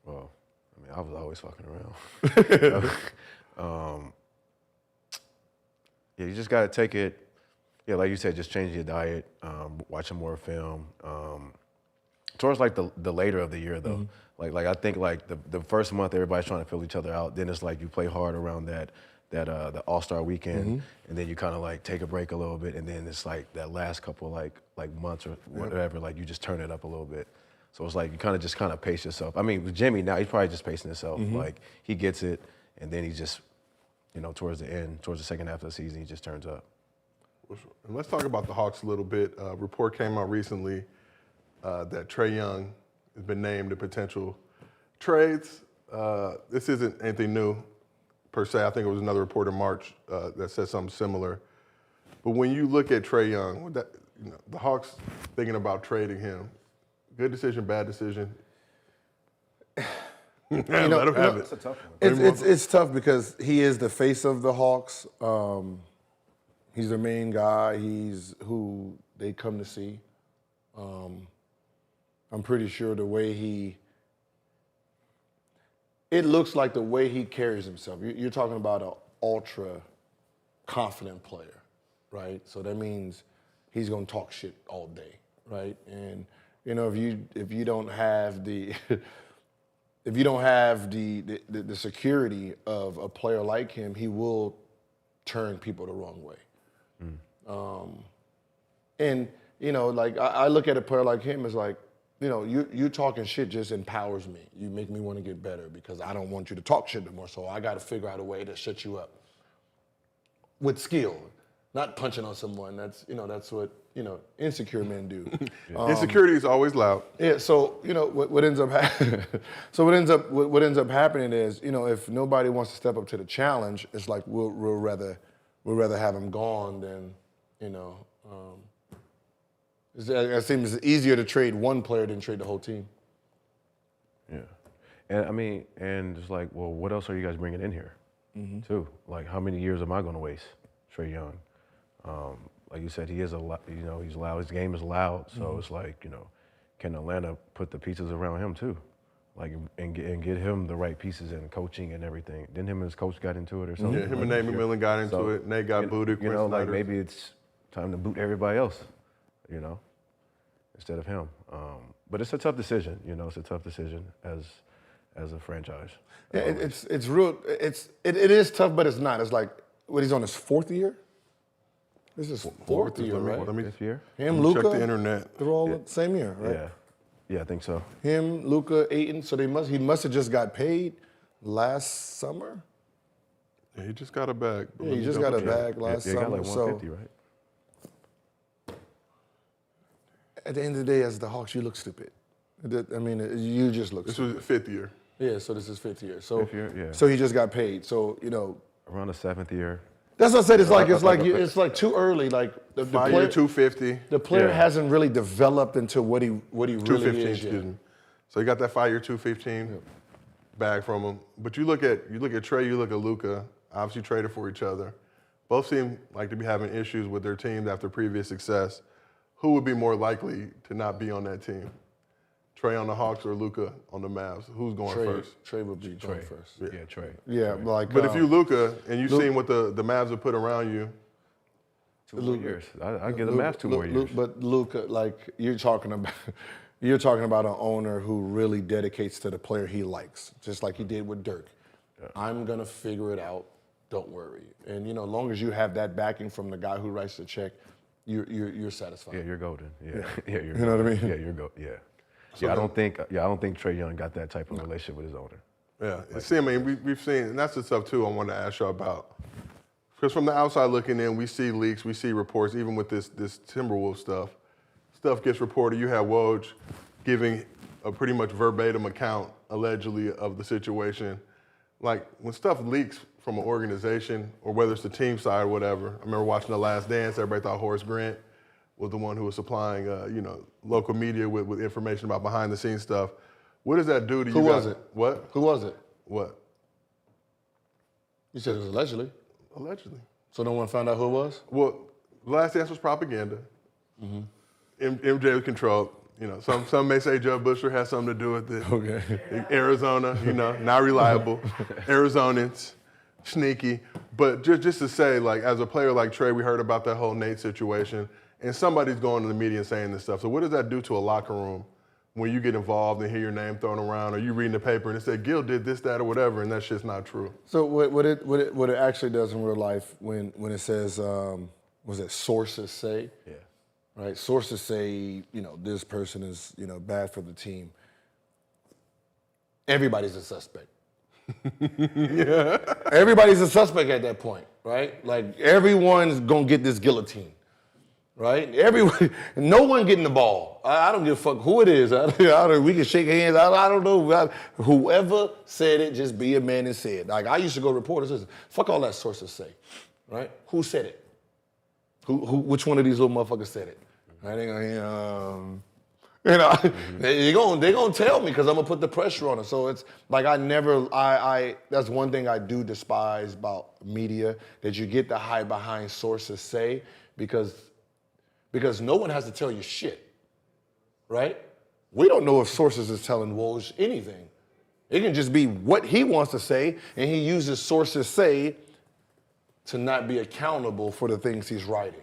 Well, I mean, I was always fucking around. Yeah, you just got to take it. Yeah, like you said, just change your diet, watching more film. Towards like the later of the year though, like I think like the first month everybody's trying to fill each other out. Then it's like you play hard around the All-Star weekend, and then you kind of like take a break a little bit, and then it's like that last couple like months or whatever, like you just turn it up a little bit. So it's like you kind of pace yourself. I mean, with Jimmy now, he's probably just pacing himself. Like he gets it, and then he just, towards the second half of the season, he just turns up.
And let's talk about the Hawks a little bit. A report came out recently that Trey Young has been named a potential trades. This isn't anything new per se. I think it was another report in March that said something similar. But when you look at Trey Young, the Hawks thinking about trading him, good decision, bad decision? Let him have it.
It's a tough one.
It's tough because he is the face of the Hawks. He's the main guy. He's who they come to see. I'm pretty sure the way it looks like the way he carries himself. You're talking about an ultra confident player, right? So that means he's gonna talk shit all day, right? And if you don't have the if you don't have the security of a player like him, he will turn people the wrong way. And like I look at a player like him as like, you talking shit just empowers me. You make me want to get better because I don't want you to talk shit no more. So I got to figure out a way to shut you up with skill, not punching on someone. That's what insecure men do.
Insecurity is always loud.
Yeah. So what ends up what ends up happening is if nobody wants to step up to the challenge, it's like we'll rather have him gone than it seems easier to trade one player than trade the whole team.
Yeah, and I mean, and it's like, well, what else are you guys bringing in here, too? Like, how many years am I going to waste, Trey Young? Like you said, he is he's loud. His game is loud, so it's like, can Atlanta put the pieces around him too, like and get him the right pieces and coaching and everything? Then him and his coach got into it or something.
Yeah, him and Nate McMillan got into it. Nate got booted.
Like maybe it's time to boot everybody else, instead of him. But it's a tough decision. It's a tough decision as a franchise.
Yeah, it's real. It is tough, but it's not. It's like he's on his 4th year. This is fourth year, right?
This year.
Him, Luka.
Check the internet.
They're all the same year, right?
Yeah, I think so.
Him, Luka, Ayton. So he must have just got paid last summer.
Yeah, he just got a bag.
Yeah, he just got a bag last summer.
He got like 150, right?
at the end of the day, as the Hawks, you look stupid. I mean, you just look
This
stupid.
was fifth year.
Yeah, so this is fifth year. So,
Fifth year, yeah.
So he just got paid. So, you know.
Around the 7th year.
That's what I said. It's like too early. Like the
5
player,
year, 250.
the player
Yeah.
hasn't really developed into what he really
215,
is yet.
excuse me. So you got that 5 year, 215 bag from him. But you look at Trey, you look at Luka, obviously traded for each other. Both seem like to be having issues with their teams after previous success. Who would be more likely to not be on that team? Trey on the Hawks or Luka on the Mavs? Who's going first?
Trey would be going first.
Yeah, Trey.
Yeah, like.
But if you Luka and you've seen what the Mavs have put around you,
2 more years. I give the Mavs 2 more years.
But Luka, like you're talking about an owner who really dedicates to the player he likes, just like he did with Dirk. Yeah. I'm gonna figure it out. Don't worry. And you know, as long as you have that backing from the guy who writes the check, you're satisfied.
Yeah, you're golden. Yeah, yeah,
You know what I mean?
Yeah, you're golden. Yeah. So I don't think Trey Young got that type of relationship with his owner.
yeah. See, I mean, we've seen, and that's the stuff too I want to ask you about. Because from the outside looking in, we see leaks, we see reports, even with this Timberwolves stuff gets reported. You have Woj giving a pretty much verbatim account, allegedly, of the situation. Like, when stuff leaks from an organization, or whether it's the team side or whatever, I remember watching The Last Dance, everybody thought Horace Grant was the one who was supplying, local media with information about behind-the-scenes stuff. What does that do to you?
Who was it?
What?
Who was it?
What?
You said it was allegedly.
Allegedly.
So no one found out who it was?
Well, The Last Dance was propaganda. MJ was controlled. You know, some may say Jeb Bushler has something to do with it.
Okay.
Arizona, not reliable. Arizonans, sneaky. But just to say, like, as a player like Trey, we heard about that whole Nate situation, and somebody's going to the media and saying this stuff. So what does that do to a locker room when you get involved and hear your name thrown around, or you reading the paper and it said Gil did this, that, or whatever, and that shit's not true?
So what it actually does in real life when it says was it sources say?
Yeah.
Right? Sources say, this person is, bad for the team. Everybody's a suspect.
Yeah.
Everybody's a suspect at that point, right? Like everyone's gonna get this guillotine. Right? No one getting the ball. I don't give a fuck who it is. We can shake hands. I don't know. Whoever said it, just be a man and say it. Like I used to go to reporters. Listen, fuck all that sources say. Right? Who said it? Which one of these little motherfuckers said it? Right? They're gonna tell me because I'm gonna put the pressure on them. So it's like that's one thing I do despise about media, that you get the hide behind sources say because no one has to tell you shit, right? We don't know if sources is telling Woj anything. It can just be what he wants to say, and he uses sources say to not be accountable for the things he's writing.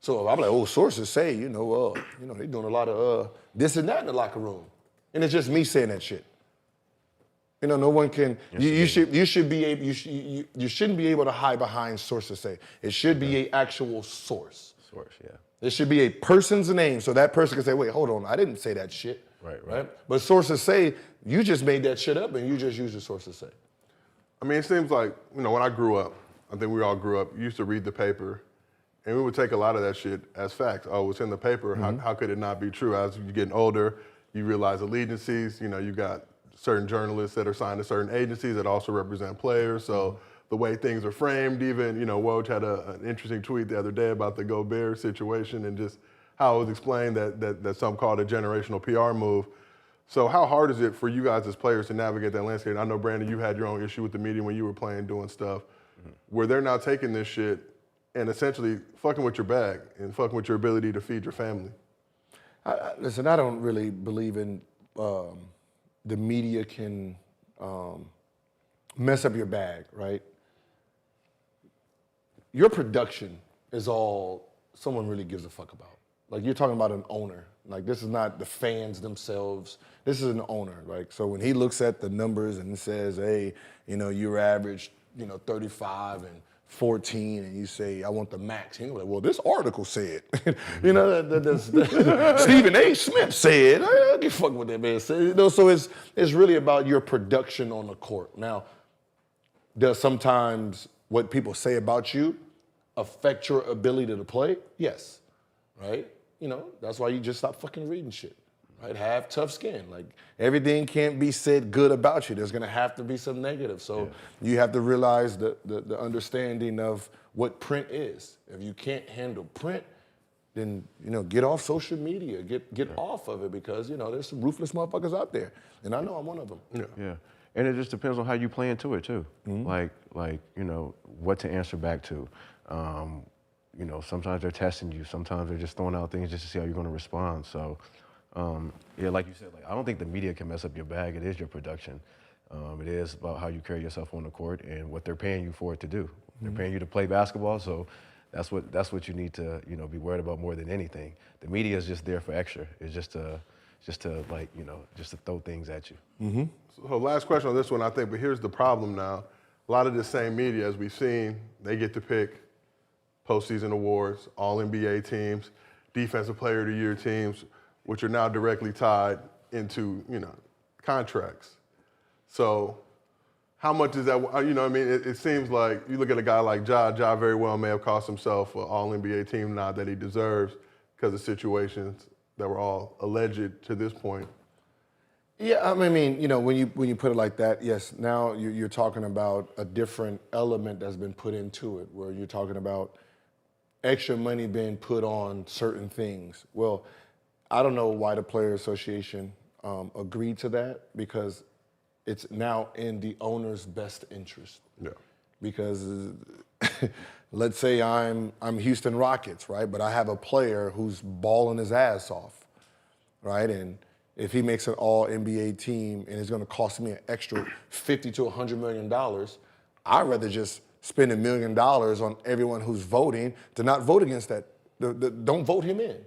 So I'm like, sources say, they doing a lot of this and that in the locker room, and it's just me saying that shit. No one can. You shouldn't be able to hide behind sources say. It should be an actual source.
Source, yeah.
It should be a person's name, so that person can say, "Wait, hold on, I didn't say that shit."
Right.
But sources say you just made that shit up, and you just used the sources say.
I mean, it seems like when I grew up, I think we all grew up. Used to read the paper, and we would take a lot of that shit as facts. Oh, it's in the paper. How could it not be true? As you're getting older, you realize allegiances. You got certain journalists that are signed to certain agencies that also represent players. So the way things are framed, even, Woj had an interesting tweet the other day about the Gobert situation and just how it was explained that some called a generational PR move. So how hard is it for you guys as players to navigate that landscape? I know, Brandon, you had your own issue with the media when you were playing, doing stuff, where they're now taking this shit and essentially fucking with your bag and fucking with your ability to feed your family.
Listen, I don't really believe in the media can mess up your bag, right? Your production is all someone really gives a fuck about. Like you're talking about an owner. Like this is not the fans themselves. This is an owner. Like so when he looks at the numbers and says, "Hey, you're average, 35 and 14," and you say, "I want the max," he's like, "Well, this article said," Stephen A. Smith said. I don't give a fuck what that man said. So it's really about your production on the court. Now, does sometimes what people say about you affect your ability to play? Yes, right? that's why you just stop fucking reading shit. Right? Have tough skin. Like, everything can't be said good about you. There's gonna have to be some negative. So you have to realize the understanding of what print is. If you can't handle print, then get off social media. Get off of it, because there's some ruthless motherfuckers out there, and I know I'm one of them.
Yeah, and it just depends on how you play into it too. Like what to answer back to. Sometimes they're testing you. Sometimes they're just throwing out things just to see how you're going to respond. So. Like you said, I don't think the media can mess up your bag. It is your production. It is about how you carry yourself on the court and what they're paying you for it to do. They're paying you to play basketball, so that's what you need to be worried about more than anything. The media is just there for extra. It's just to throw things at you.
So last question on this one, I think, but here's the problem now. A lot of the same media, as we've seen, they get to pick postseason awards, all NBA teams, defensive player of the year teams, which are now directly tied into, contracts. So how much is that, it seems like you look at a guy like Ja very well may have cost himself an all-NBA team nod that he deserves because of situations that were all alleged to this point.
Yeah, when you put it like that, yes, now you're talking about a different element that's been put into it, where you're talking about extra money being put on certain things. Well, I don't know why the Player Association agreed to that, because it's now in the owner's best interest.
Yeah.
Because let's say I'm Houston Rockets, right? But I have a player who's balling his ass off, right? And if he makes an all-NBA team and it's going to cost me an extra $50 to $100 million, I'd rather just spend $1 million on everyone who's voting to not vote against that. Don't vote him in.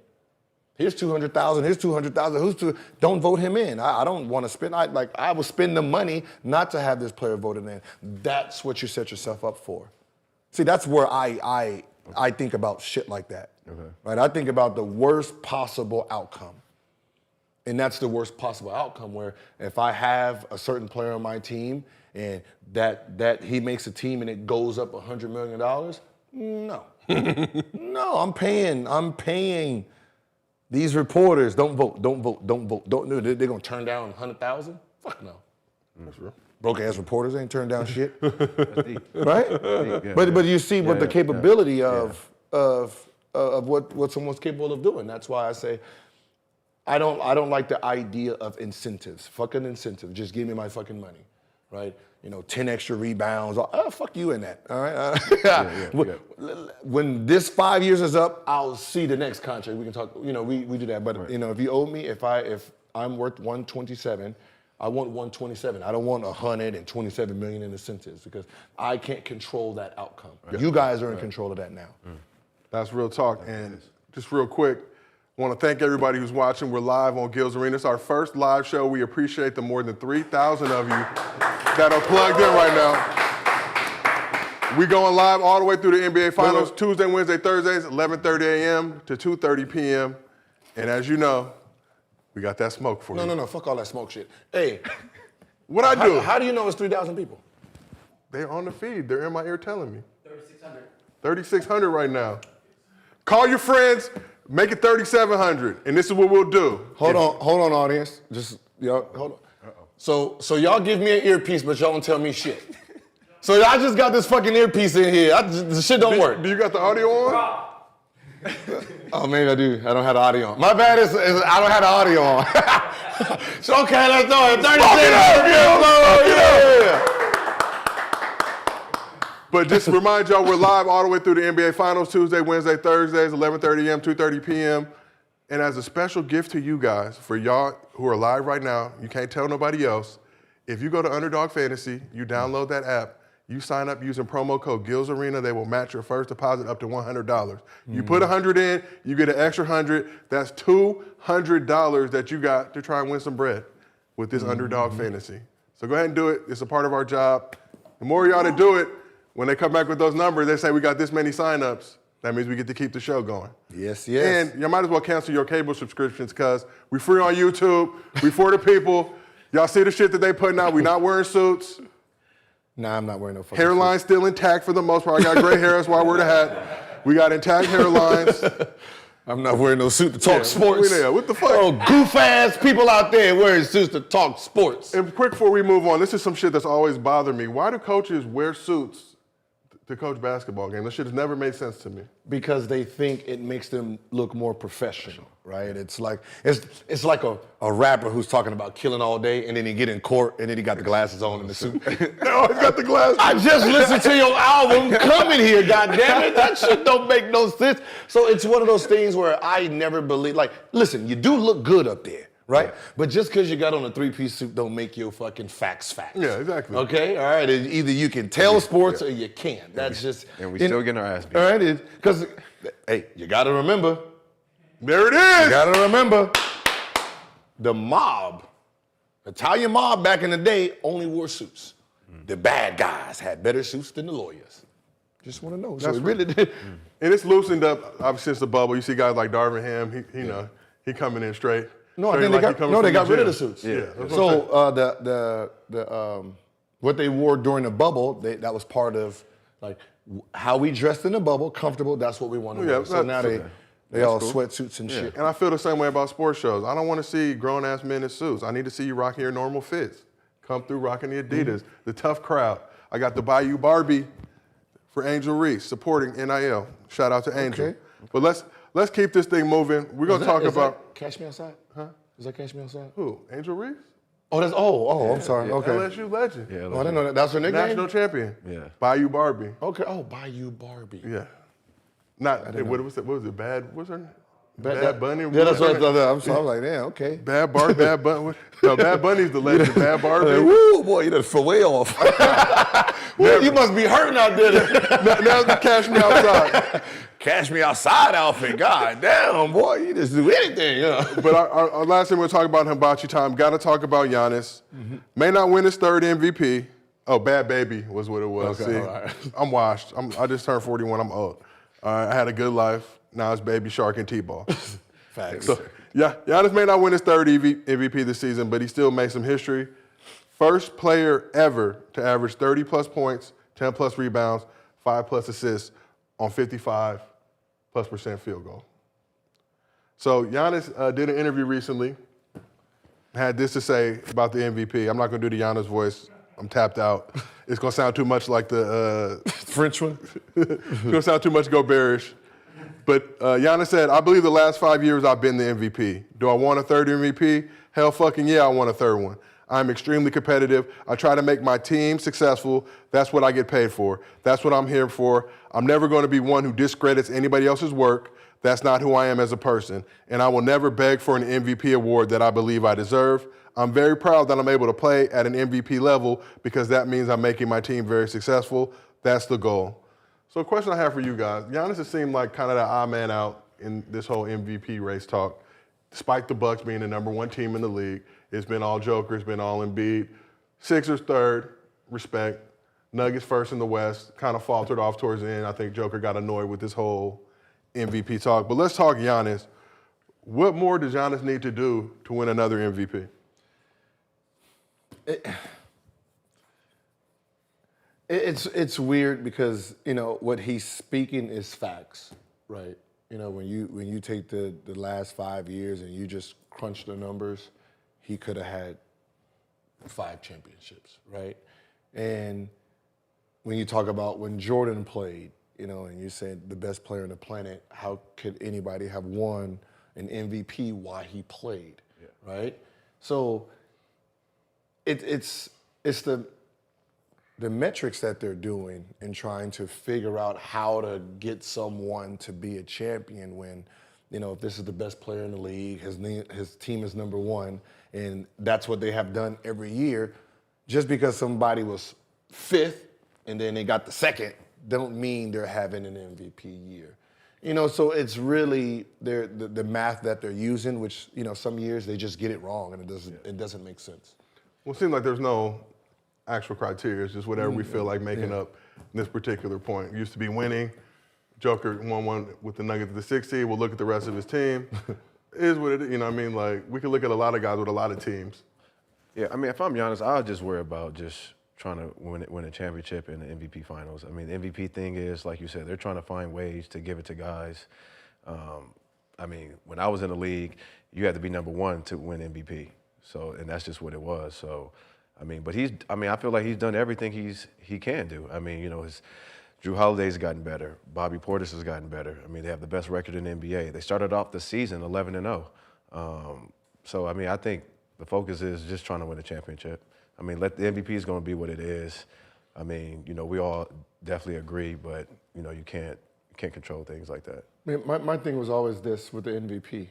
Here's 200,000. Here's 200,000. Don't vote him in. I don't want to spend. I will spend the money not to have this player voted in. That's what you set yourself up for. See, that's where I think about shit like that.
Okay.
Right? I think about the worst possible outcome, and that's the worst possible outcome. Where if I have a certain player on my team and that he makes a team and it goes up $100 million, no, no, I'm paying. These reporters, don't vote. They're gonna turn down 100,000? Fuck no.
That's real.
Broke ass reporters ain't turn down shit.
That's deep.
Right?
Deep, yeah,
But you see what the capability of what someone's capable of doing. That's why I say I don't like the idea of incentives. Fucking incentive. Just give me my fucking money. Right? 10 extra rebounds. Oh, fuck you in that. All right. When this 5 years is up, I'll see the next contract. We can talk. We do that. But if you owe me, if I'm worth 127, I want 127. I don't want 127 million in incentives, because I can't control that outcome. Right. You guys are in control of that now.
That's real talk. And just real quick, I want to thank everybody who's watching. We're live on Gils Arena. It's our first live show. We appreciate the more than 3,000 of you that are plugged in right now. We going live all the way through the NBA Finals, Tuesday, Wednesday, Thursdays, 11:30 a.m. to 2:30 p.m. And as you know, we got that smoke for you.
No, fuck all that smoke shit. Hey,
what I do?
How do you know it's 3,000 people?
They're on the feed. They're in my ear telling me. 3,600. 3,600 right now. Call your friends. Make it 3,700, and this is what we'll do.
Hold on, audience. Just y'all, hold on. So y'all give me an earpiece, but y'all don't tell me shit. So I just got this fucking earpiece in here. The shit don't work.
Do you got the audio on?
Oh, maybe I do. I don't have the audio on. My bad is I don't have the audio on. So okay, let's do it. 36. Yeah.
But just to remind y'all, we're live all the way through the NBA Finals, Tuesday, Wednesday, Thursdays, 11:30 a.m., 2:30 p.m. And as a special gift to you guys, for y'all who are live right now, you can't tell nobody else, if you go to Underdog Fantasy, you download that app, you sign up using promo code Gils Arena, they will match your first deposit up to $100. You put $100 in, you get an extra $100. That's $200 that you got to try and win some bread with this Underdog Fantasy. So go ahead and do it. It's a part of our job. The more y'all that do it, when they come back with those numbers, they say we got this many signups. That means we get to keep the show going.
Yes.
And you might as well cancel your cable subscriptions, because we free on YouTube. We for the people. Y'all see the shit that they putting out. We not wearing suits.
Nah, I'm not wearing no fucking
Hairline still intact for the most part. I got gray hair, that's why I wear the hat. We got intact hairlines.
I'm not wearing no suit to talk sports.
Yeah, what the fuck?
Oh, goof-ass people out there wearing suits to talk sports.
And quick before we move on, this is some shit that's always bothered me. Why do coaches wear suits to coach basketball games? That shit has never made sense to me.
Because they think it makes them look more professional, right? It's like a rapper who's talking about killing all day, and then he get in court, and then he got the glasses on and the suit.
No, he's got the glasses.
I just listened to your album. Come in here, goddammit. That shit don't make no sense. So it's one of those things where I never believe. Like, listen, you do look good up there, right? Yeah. But just because you got on a three-piece suit don't make your fucking facts.
Yeah, exactly.
Okay, all right. Either you can tell sports or you can't. That's just.
And we still getting our ass beat.
All right, because hey, you got to remember.
There it is.
You got to remember. The mob, Italian mob back in the day, only wore suits. The bad guys had better suits than the lawyers. Just want to know.
That's
so it really did.
And it's loosened up obviously since the bubble. You see guys like Darvin Ham. He know he coming in straight.
No, I think they got rid of the suits.
Yeah.
So what they wore during the bubble, that was part of like how we dressed in the bubble, comfortable. That's what we want to wear. So now they all sweatsuits and shit.
And I feel the same way about sports shows. I don't want to see grown ass men in suits. I need to see you rocking your normal fits. Come through rocking the Adidas, the tough crowd. I got the Bayou Barbie for Angel Reese supporting NIL. Shout out to Angel.
Okay.
But let's keep this thing moving. We're gonna talk about
Cash Me Outside. Huh? Is that Cash Me Outside?
Who? Angel Reese?
Oh, that's I'm sorry.
Yeah,
Okay.
LSU legend.
Yeah,
Oh, I didn't know that. That's her nickname.
National champion.
Yeah.
Bayou Barbie.
Okay. Oh, Bayou Barbie.
Yeah. What was it? What's her name?
Bad
Bunny?
Yeah, that's what I thought. I'm sorry. I'm like, damn, okay.
Bad Bunny. No, Bad Bunny's the legend. Bad Barbie.
Like, woo, boy, you done fell way off. Well, you must be hurting out there.
Now's the Cash Me Outside.
Cash Me Outside outfit. God damn, boy, you just do anything.
But our last thing we'll talk about Hibachi time. Got to talk about Giannis. May not win his third MVP. Oh, Bad Baby was what it was.
Okay,
See,
all right.
I'm washed. I just turned 41. I'm old. I had a good life. Now it's Baby Shark and T-Ball.
Facts.
So, yeah, Giannis may not win his third MVP this season, but he still makes some history. First player ever to average 30-plus points, 10-plus rebounds, 5-plus assists on 55+% field goal. So Giannis did an interview recently, had this to say about the MVP. I'm not going to do the Giannis voice. I'm tapped out. It's going to sound too much like the
French one?
it's going to sound too much Goberish. But Giannis said, I believe the last 5 years I've been the MVP. Do I want a third MVP? Hell fucking yeah, I want a third one. I'm extremely competitive. I try to make my team successful. That's what I get paid for. That's what I'm here for. I'm never going to be one who discredits anybody else's work. That's not who I am as a person. And I will never beg for an MVP award that I believe I deserve. I'm very proud that I'm able to play at an MVP level because that means I'm making my team very successful. That's the goal. So a question I have for you guys. Giannis has seemed like kind of the odd man out in this whole MVP race talk. Despite the Bucks being the #1 team in the league, it's been all Joker, it's been all Embiid. Sixers third, respect. Nuggets first in the West, kind of faltered off towards the end. I think Joker got annoyed with this whole MVP talk. But let's talk Giannis. What more does Giannis need to do to win another MVP?
It's weird because, what he's speaking is facts, right? When you take the last 5 years and you just crunch the numbers, he could have had 5 championships, right? And when you talk about when Jordan played, and you said the best player on the planet, how could anybody have won an MVP while he played, right? So it's the metrics that they're doing and trying to figure out how to get someone to be a champion when, if this is the best player in the league, his team is #1, and that's what they have done every year. Just because somebody was 5th and then they got the 2nd, don't mean they're having an MVP year. So it's really the math that they're using, which, some years they just get it wrong and it doesn't make sense.
Well, it seems like there's no actual criteria. It's just whatever we feel like making up this particular point. It used to be winning. Joker won one with the Nuggets at the 6th seed. We'll look at the rest of his team. It is what it is. Like, we can look at a lot of guys with a lot of teams.
Yeah, if I'm Giannis, I'll just worry about just trying to win a championship in the MVP finals. The MVP thing is, like you said, they're trying to find ways to give it to guys I mean, when I was in the league, you had to be #1 to win MVP. So, and that's just what it was. So, I mean, but I feel like he's done everything he can do. I mean, you know, Drew Holiday's gotten better. Bobby Portis has gotten better. I mean, they have the best record in the NBA. They started off the season 11-0. So, I mean, I think the focus is just trying to win a championship. I mean, the MVP is going to be what it is. I mean, you know, we all definitely agree, but, you know, you can't control things like that.
I mean, my thing was always this with the MVP,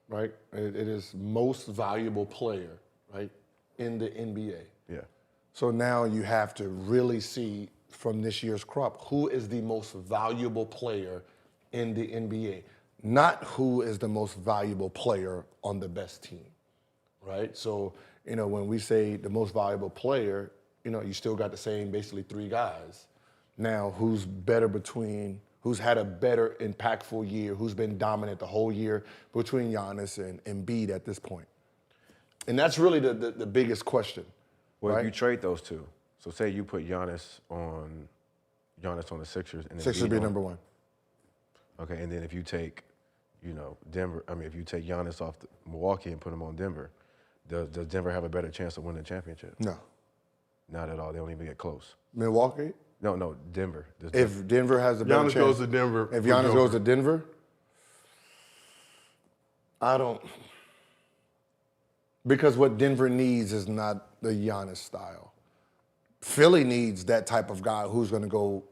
right? It is most valuable player, right, in the NBA.
Yeah.
So now you have to really see from this year's crop who is the most valuable player in the NBA, not who is the most valuable player on the best team, right? So, you know, when we say the most valuable player, you know, you still got the same basically 3 guys. Now, who's had a better impactful year, who's been dominant the whole year between Giannis and Embiid at this point? And that's really the biggest question.
Well,
right?
if you trade those two, so say you put Giannis on the Sixers, and
Sixers be number 1.
Okay, and then if you take, you know, if you take Giannis off Milwaukee and put him on Denver, does Denver have a better chance of winning the championship?
No.
Not at all. They don't even get close.
Milwaukee?
No, Denver.
If Denver has a better
Giannis
chance.
goes to Denver.
If Giannis goes to Denver, I don't. Because what Denver needs is not the Giannis style. Philly needs that type of guy who's going to go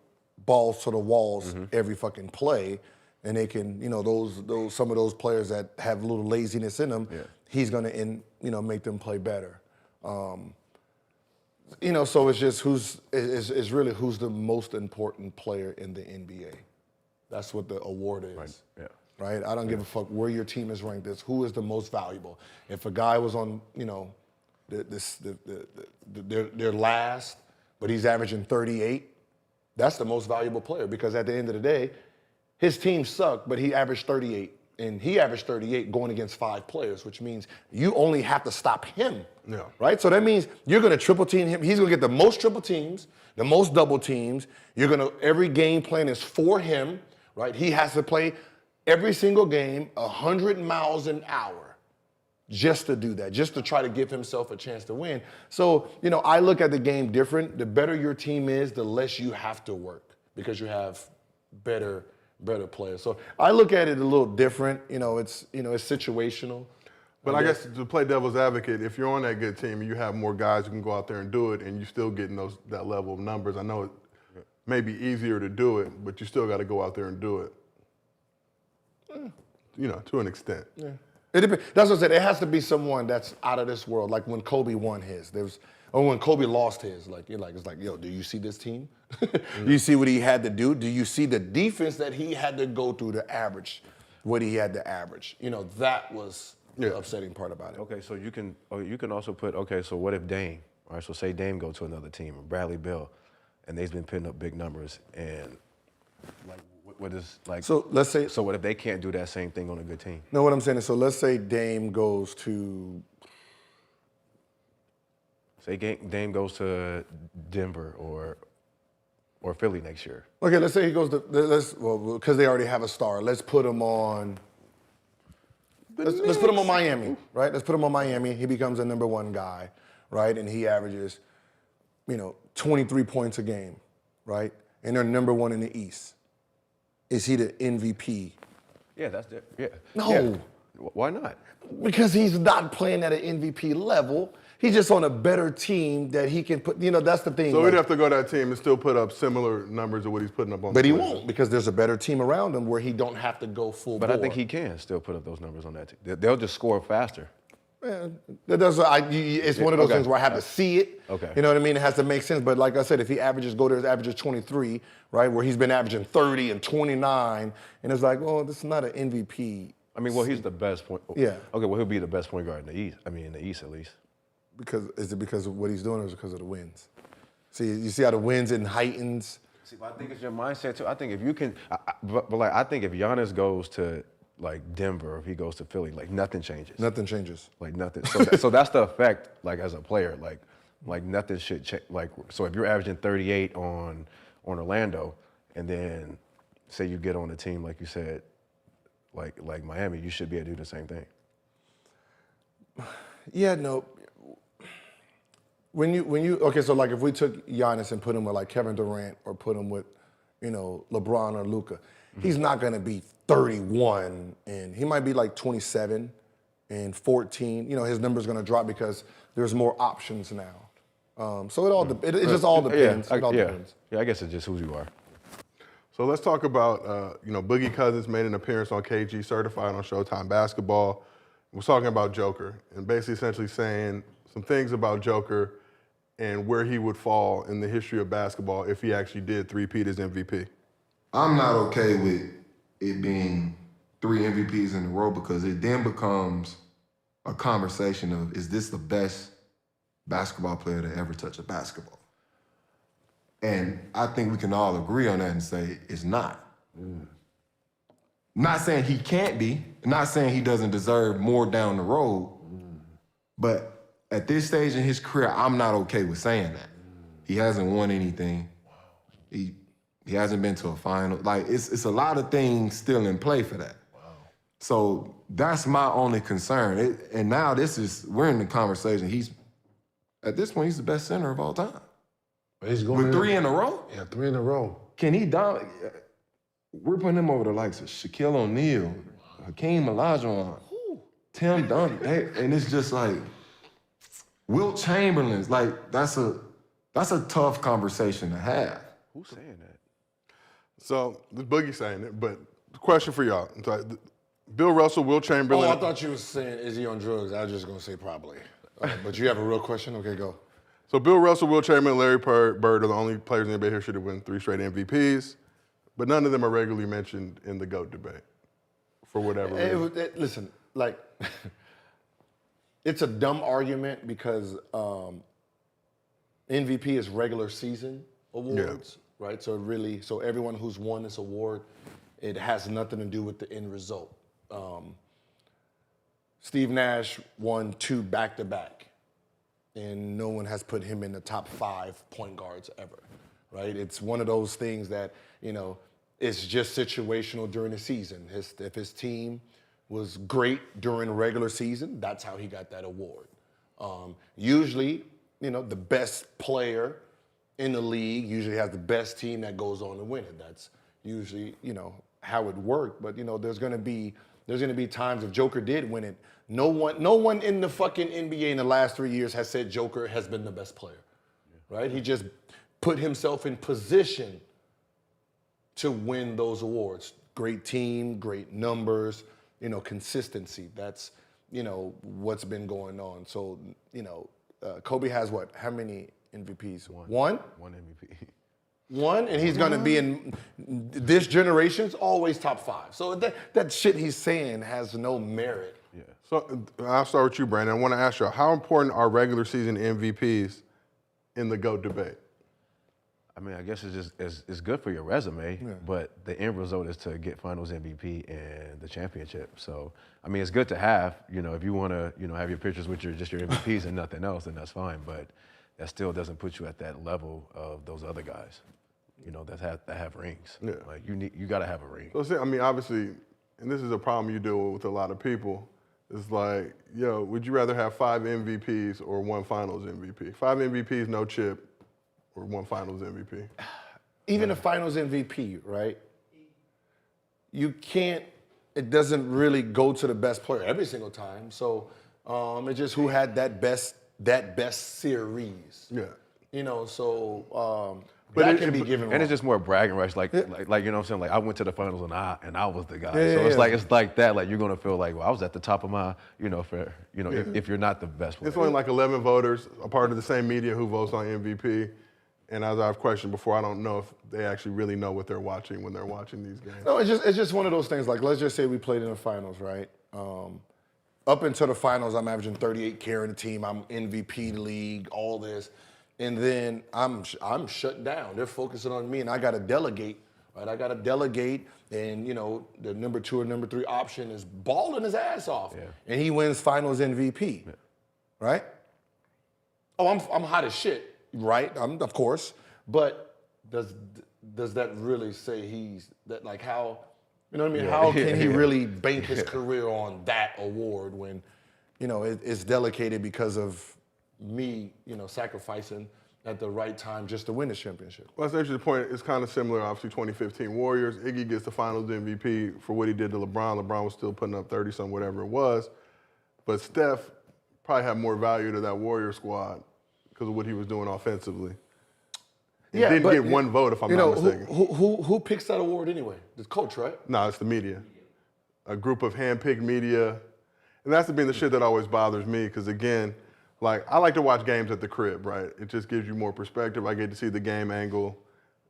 balls to the walls every fucking play, and they can, you know, those some of those players that have a little laziness in them, he's going to make them play better. You know, so it's just it's really who's the most important player in the NBA. That's what the award is.
Right. Yeah.
Right? I don't give a fuck where your team is ranked. It's who is the most valuable. If a guy was on, you know, their last, but he's averaging 38, that's the most valuable player, because at the end of the day, his team sucked, but he averaged 38. And he averaged 38 going against 5 players, which means you only have to stop him.
Yeah.
Right? So that means you're going to triple team him. He's going to get the most triple teams, the most double teams. Every game plan is for him, right? He has to play every single game 100 miles an hour just to do that, just to try to give himself a chance to win. So, you know, I look at the game different. The better your team is, the less you have to work, because you have better players. So I look at it a little different. It's situational.
But I guess to play devil's advocate, if you're on that good team and you have more guys who can go out there and do it, and you're still getting that level of numbers, I know it may be easier to do it, but you still got to go out there and do it. You know, to an extent.
Yeah. It depends. That's what I said. It has to be someone that's out of this world. Like when Kobe won his, or when Kobe lost his. It's like, yo, do you see this team? Do you see what he had to do? Do you see the defense that he had to go through to average what he had to average? You know, that was the upsetting part about it.
Okay, so you can also put, okay, so what if Dame, all right, so say Dame go to another team, or Bradley Beal, and they've been putting up big numbers, and like, what is, like,
so let's say,
so what if they can't do that same thing on a good team?
No, what I'm saying is, so let's say Dame goes to,
say Dame goes to Denver or Philly next year.
Okay, let's say he goes to, because they already have a star, let's put him on, let's put him on Miami, right? Let's put him on Miami. He becomes a number 1 guy, right? And he averages, 23 points a game, right? And they're number 1 in the East. Is he the MVP?
Yeah, that's it. Yeah.
No.
Yeah. Why not?
Because he's not playing at an MVP level. He's just on a better team that he can put, that's the thing.
So he'd have to go to that team and still put up similar numbers of what he's putting up on.
But he won't, because there's a better team around him where he don't have to go full
But
bore.
I think he can still put up those numbers on that team. They'll just score faster.
It's one of those things where I have to see it.
Okay.
You know what I mean? It has to make sense. But like I said, if he averages 23, right, where he's been averaging 30 and 29, and it's like, this is not an MVP.
I mean, well, he's the best point.
Yeah.
Okay, well, he'll be the best point guard in the East. I mean, in the East at least.
Is it because of what he's doing, or is it because of the wins? See, you see how the wins and heightens.
See, I think it's your mindset too. I think if you can, I think if Giannis goes to like Denver, or if he goes to Philly, like nothing changes.
Nothing changes.
Like nothing. So that's the effect. Like as a player, like nothing should change. Like so, if you're averaging 38 on Orlando, and then say you get on a team like you said, like Miami, you should be able to do the same thing.
Yeah, no. Okay, so like if we took Giannis and put him with like Kevin Durant or put him with, LeBron or Luka, he's not gonna be 31 and he might be like 27 and 14. His number's gonna drop because there's more options now. So it all it just all depends. It all depends.
Yeah, I guess it's just who you are.
So let's talk about, Boogie Cousins made an appearance on KG Certified on Showtime Basketball. We're talking about Joker and basically essentially saying some things about Joker and where he would fall in the history of basketball if he actually did three-peat as MVP.
I'm not okay with it being 3 MVPs in a row because it then becomes a conversation of, is this the best basketball player to ever touch a basketball? And I think we can all agree on that and say it's not. Not saying he can't be, not saying he doesn't deserve more down the road, but at this stage in his career, I'm not okay with saying that. He hasn't won anything. He hasn't been to a final. Like, it's a lot of things still in play for that. So that's my only concern. And now we're in the conversation. At this point, he's the best center of all time.
He's going
with 3 in a row?
Yeah, 3 in a row.
Can he dominate? We're putting him over the likes of Shaquille O'Neal, Hakeem Olajuwon, Tim Duncan, and it's just like Wilt Chamberlain's. Like that's a tough conversation to have.
Who's saying that?
So the Boogie saying it, but the question for y'all: Bill Russell, Wilt Chamberlain.
Oh, I thought you were saying, is he on drugs? I was just gonna say probably. But you have a real question? Okay, go.
So Bill Russell, Wilt Chamberlain, Larry Bird are the only players in the NBA history to win 3 straight MVPs, but none of them are regularly mentioned in the GOAT debate for whatever reason.
Listen, like, it's a dumb argument because MVP is regular season awards, right? So everyone who's won this award, it has nothing to do with the end result. Steve Nash won 2 back-to-back, and no one has put him in the top 5 point guards ever, right? It's one of those things that, it's just situational during the season. If his team was great during regular season, that's how he got that award. Usually, the best player in the league usually has the best team that goes on to win it. That's usually, how it worked. But, there's gonna be times if Joker did win it, no one in the fucking NBA in the last 3 years has said Joker has been the best player, right? He just put himself in position to win those awards. Great team, great numbers, consistency. That's, what's been going on. So, Kobe has what? How many MVPs? One?
One MVP.
one, and he's going to be in this generation's always top five. So that shit he's saying has no merit.
Yeah.
So I'll start with you, Brandon. I want to ask you, how important are regular season MVPs in the GOAT debate?
I mean, I guess it's good for your resume, but the end result is to get Finals MVP and the championship. So, I mean, it's good to have. You know, if you want to, have your pictures with your MVPs and nothing else, then that's fine. But that still doesn't put you at that level of those other guys. That have rings.
Yeah.
Like you got to have a ring.
So, I mean, obviously, and this is a problem you deal with a lot of people. It's like, would you rather have 5 MVPs or 1 Finals MVP? 5 MVPs, no chip, or 1 Finals MVP?
Even a Finals MVP, right? You can't. It doesn't really go to the best player every single time. So it's just who had that best series.
Yeah.
But that can be given.
And it's just more bragging rights, like you know what I'm saying. Like I went to the finals and I was the guy.
Yeah,
so it's like that. Like you're gonna feel like, well, I was at the top of my, if you're not the best player.
It's only like 11 voters, a part of the same media who votes on MVP. And as I've questioned before, I don't know if they actually really know what they're watching when they're watching these games.
No, it's just one of those things. Like, let's just say we played in the finals, right? Up until the finals, I'm averaging 38 carrying the team. I'm MVP of the league, all this. And then I'm shut down. They're focusing on me, and I got to delegate, right? I got to delegate, and, the number 2 or number 3 option is balling his ass off.
Yeah.
And he wins finals MVP, right? Oh, I'm hot as shit, right? Of course. But does that really say he's that? Like, how You know what I mean? How can he really bank his career on that award when, you know, it's delegated because of me, you know, sacrificing at the right time just to win the championship?
Well, that's actually the point. It's kind of similar, obviously, 2015 Warriors. Iggy gets the Finals MVP for what he did to LeBron. LeBron was still putting up 30-something, whatever it was. But Steph probably had more value to that Warrior squad because of what he was doing offensively. He didn't get one vote, if I'm not mistaken.
Who picks that award anyway? The coach, right?
No, it's the media. A group of hand-picked media. And that's been the shit that always bothers me because, again, like, I like to watch games at the crib, right? It just gives you more perspective. I get to see the game angle.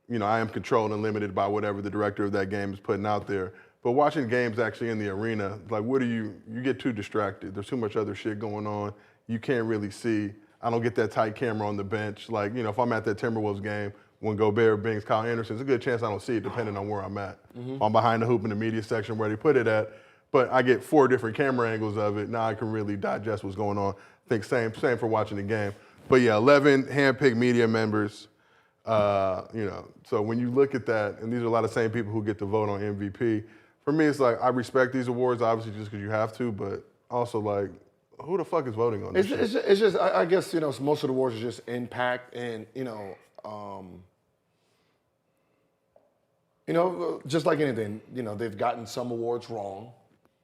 You know, I am controlled and limited by whatever the director of that game is putting out there. But watching games actually in the arena, like, you get too distracted. There's too much other shit going on. You can't really see. I don't get that tight camera on the bench. Like, you know, if I'm at that Timberwolves game, when Gobert bangs Kyle Anderson, it's a good chance I don't see it depending on where I'm at. I'm behind the hoop in the media section where they put it at, but I get 4 different camera angles of it. Now I can really digest what's going on. I think same for watching the game. But yeah, 11 hand-picked media members. You know, so when you look at that, and these are a lot of same people who get to vote on MVP, for me it's like I respect these awards, obviously just because you have to, but also like, who the fuck is voting on this shit?
It's just I guess, you know, most of the awards are just impact and, you know, just like anything, you know, they've gotten some awards wrong,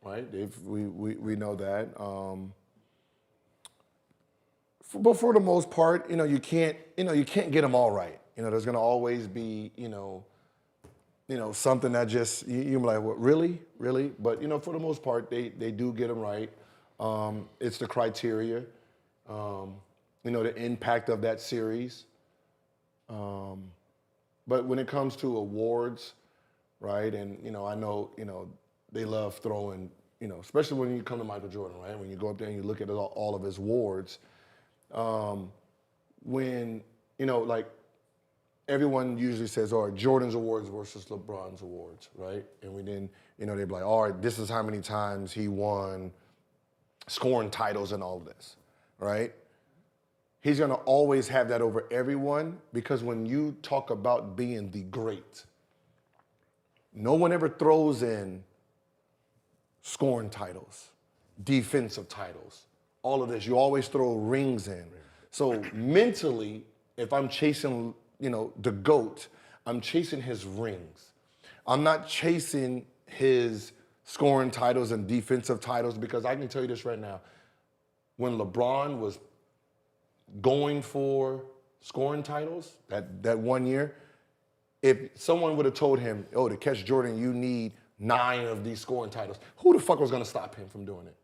right? We know that. But for the most part, you know, you can't get them all right. You know, there's gonna always be, you know, something that just you're like, what, really? But you know, for the most part, they do get them right. It's the criteria, you know, the impact of that series. But when it comes to awards, right, and, you know, I know, you know, they love throwing, you know, especially when you come to Michael Jordan, right? When you go up there and you look at all of his awards, when, you know, like, everyone usually says, all right, Jordan's awards versus LeBron's awards, right? And we then, you know, they'd be like, all right, this is how many times he won scoring titles and all of this, right? He's gonna always have that over everyone because when you talk about being the great, no one ever throws in scoring titles, defensive titles, all of this. You always throw rings in. So mentally, if I'm chasing, you know, the GOAT, I'm chasing his rings. I'm not chasing his scoring titles and defensive titles because I can tell you this right now. When LeBron was going for scoring titles that one year, if someone would have told him, oh, to catch Jordan, you need 9 of these scoring titles, who the fuck was gonna stop him from doing it,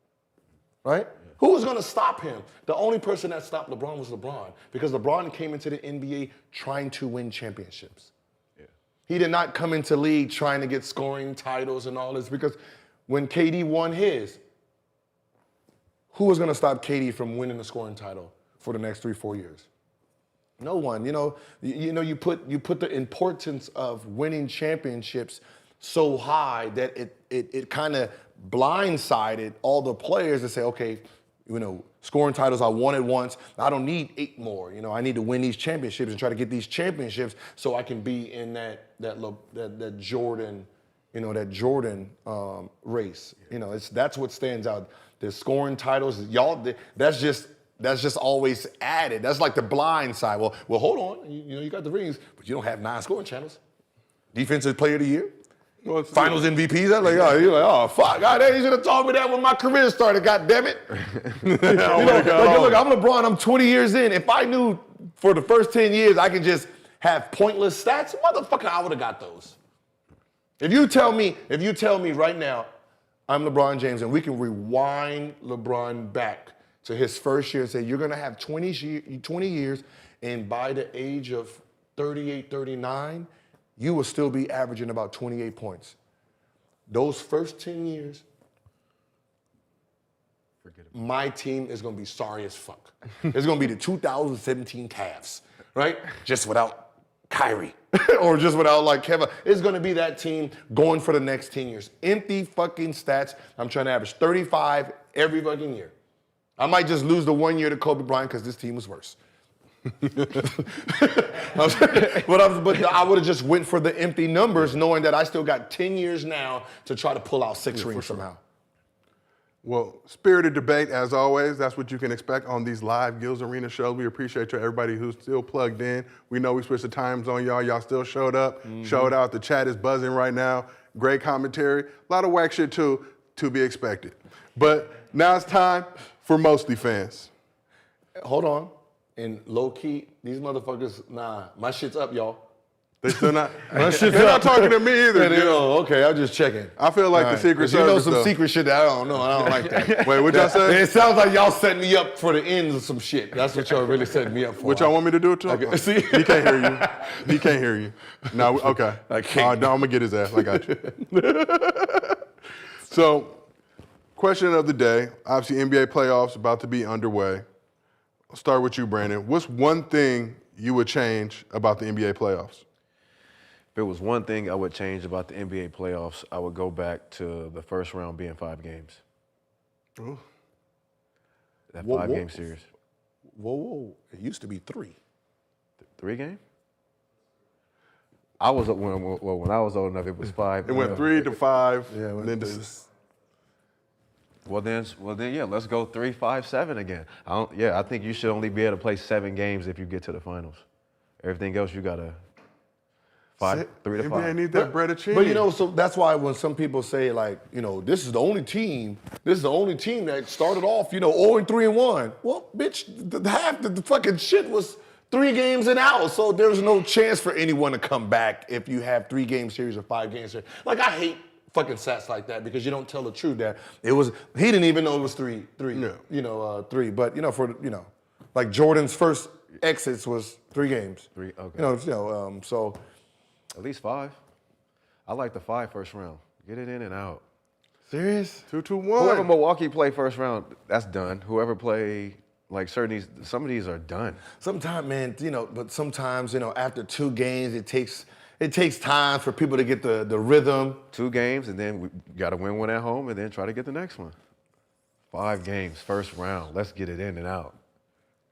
right? Yeah. Who was gonna stop him? The only person that stopped LeBron was LeBron because LeBron came into the NBA trying to win championships. Yeah. He did not come into league trying to get scoring titles and all this because when KD won his, who was gonna stop KD from winning the scoring title for the next 3-4 years? No one. You put the importance of winning championships so high that it kind of blindsided all the players to say, okay, you know, scoring titles I won it once. I don't need 8 more. You know, I need to win these championships and try to get these championships so I can be in that Jordan, you know, that Jordan race. You know, that's what stands out. The scoring titles, y'all. That's just always added. That's like the blind side. Well, hold on. You know, you got the rings, but you don't have 9 scoring channels. Defensive player of the year. Finals MVPs. That's like, oh, you're like, oh, fuck. God, you should have told me that when my career started, God damn it. Look, I'm LeBron. I'm 20 years in. If I knew for the first 10 years I could just have pointless stats, motherfucker, I would have got those. If you tell me right now, I'm LeBron James, and we can rewind LeBron back to his first year and say, you're going to have 20 years, and by the age of 38, 39, you will still be averaging about 28 points. Those first 10 years, my team is going to be sorry as fuck. It's going to be the 2017 Cavs, right? Just without Kyrie or just without like Kevin. It's going to be that team going for the next 10 years. Empty fucking stats. I'm trying to average 35 every fucking year. I might just lose the 1 year to Kobe Bryant because this team was worse. But I would have just went for the empty numbers, knowing that I still got 10 years now to try to pull out 6 rings somehow.
Well, spirited debate, as always. That's what you can expect on these live Gils Arena shows. We appreciate you, everybody who's still plugged in. We know we switched the times on y'all. Y'all still showed up, showed out. The chat is buzzing right now. Great commentary. A lot of whack shit, too, to be expected. But now it's time for Mostly Fans.
Hold on. And low key, these motherfuckers, nah, my shit's up, y'all.
They still not.
My shit's
They're
up.
not talking to me either.
Yeah, oh, okay, I'm just checking.
I feel like the Secret Service.
You know some
though.
secret shit that I don't know. I don't like that.
Wait, what y'all say?
It sounds like y'all setting me up for the ends of some shit. That's what y'all really setting me up for.
What y'all want me to do to him?
See?
He can't hear you. He can't hear you. No, okay.
I can't.
No, I'm gonna get his ass. I got you. So, question of the day. Obviously, NBA playoffs about to be underway. I'll start with you, Brandon. What's one thing you would change about the NBA playoffs?
If it was one thing I would change about the NBA playoffs, I would go back to the first round being 5 games.
Ooh.
That
Whoa,
5-game series.
Whoa. It used to be 3.
3 game? I was when I was old enough, it was 5.
It went 3 to 5.
Yeah,
and then
Well then, yeah, let's go 3, 5, 7 again. I think you should only be able to play 7 games if you get to the finals. Everything else you gotta 3 to 5.
NBA need that bread of cheese.
But you know, so that's why when some people say like, you know, this is the only team that started off, 0-3-1. Well, bitch, half the fucking shit was 3 games and out. So there's no chance for anyone to come back if you have 3-game series or 5-game series. Like I hate fucking stats like that because you don't tell the truth that he didn't even know it was 3.
No.
3. But like Jordan's first exits was 3 games.
3, okay.
So.
At least 5. I like the 5 first round. Get it in and out.
Serious?
2-2-1.
Whoever Milwaukee play first round, that's done. Whoever play like some of these are done.
Sometimes, man, but sometimes, after 2 games, it takes time for people to get the rhythm.
2 games, and then we got to win one at home, and then try to get the next one. 5 games, first round. Let's get it in and out.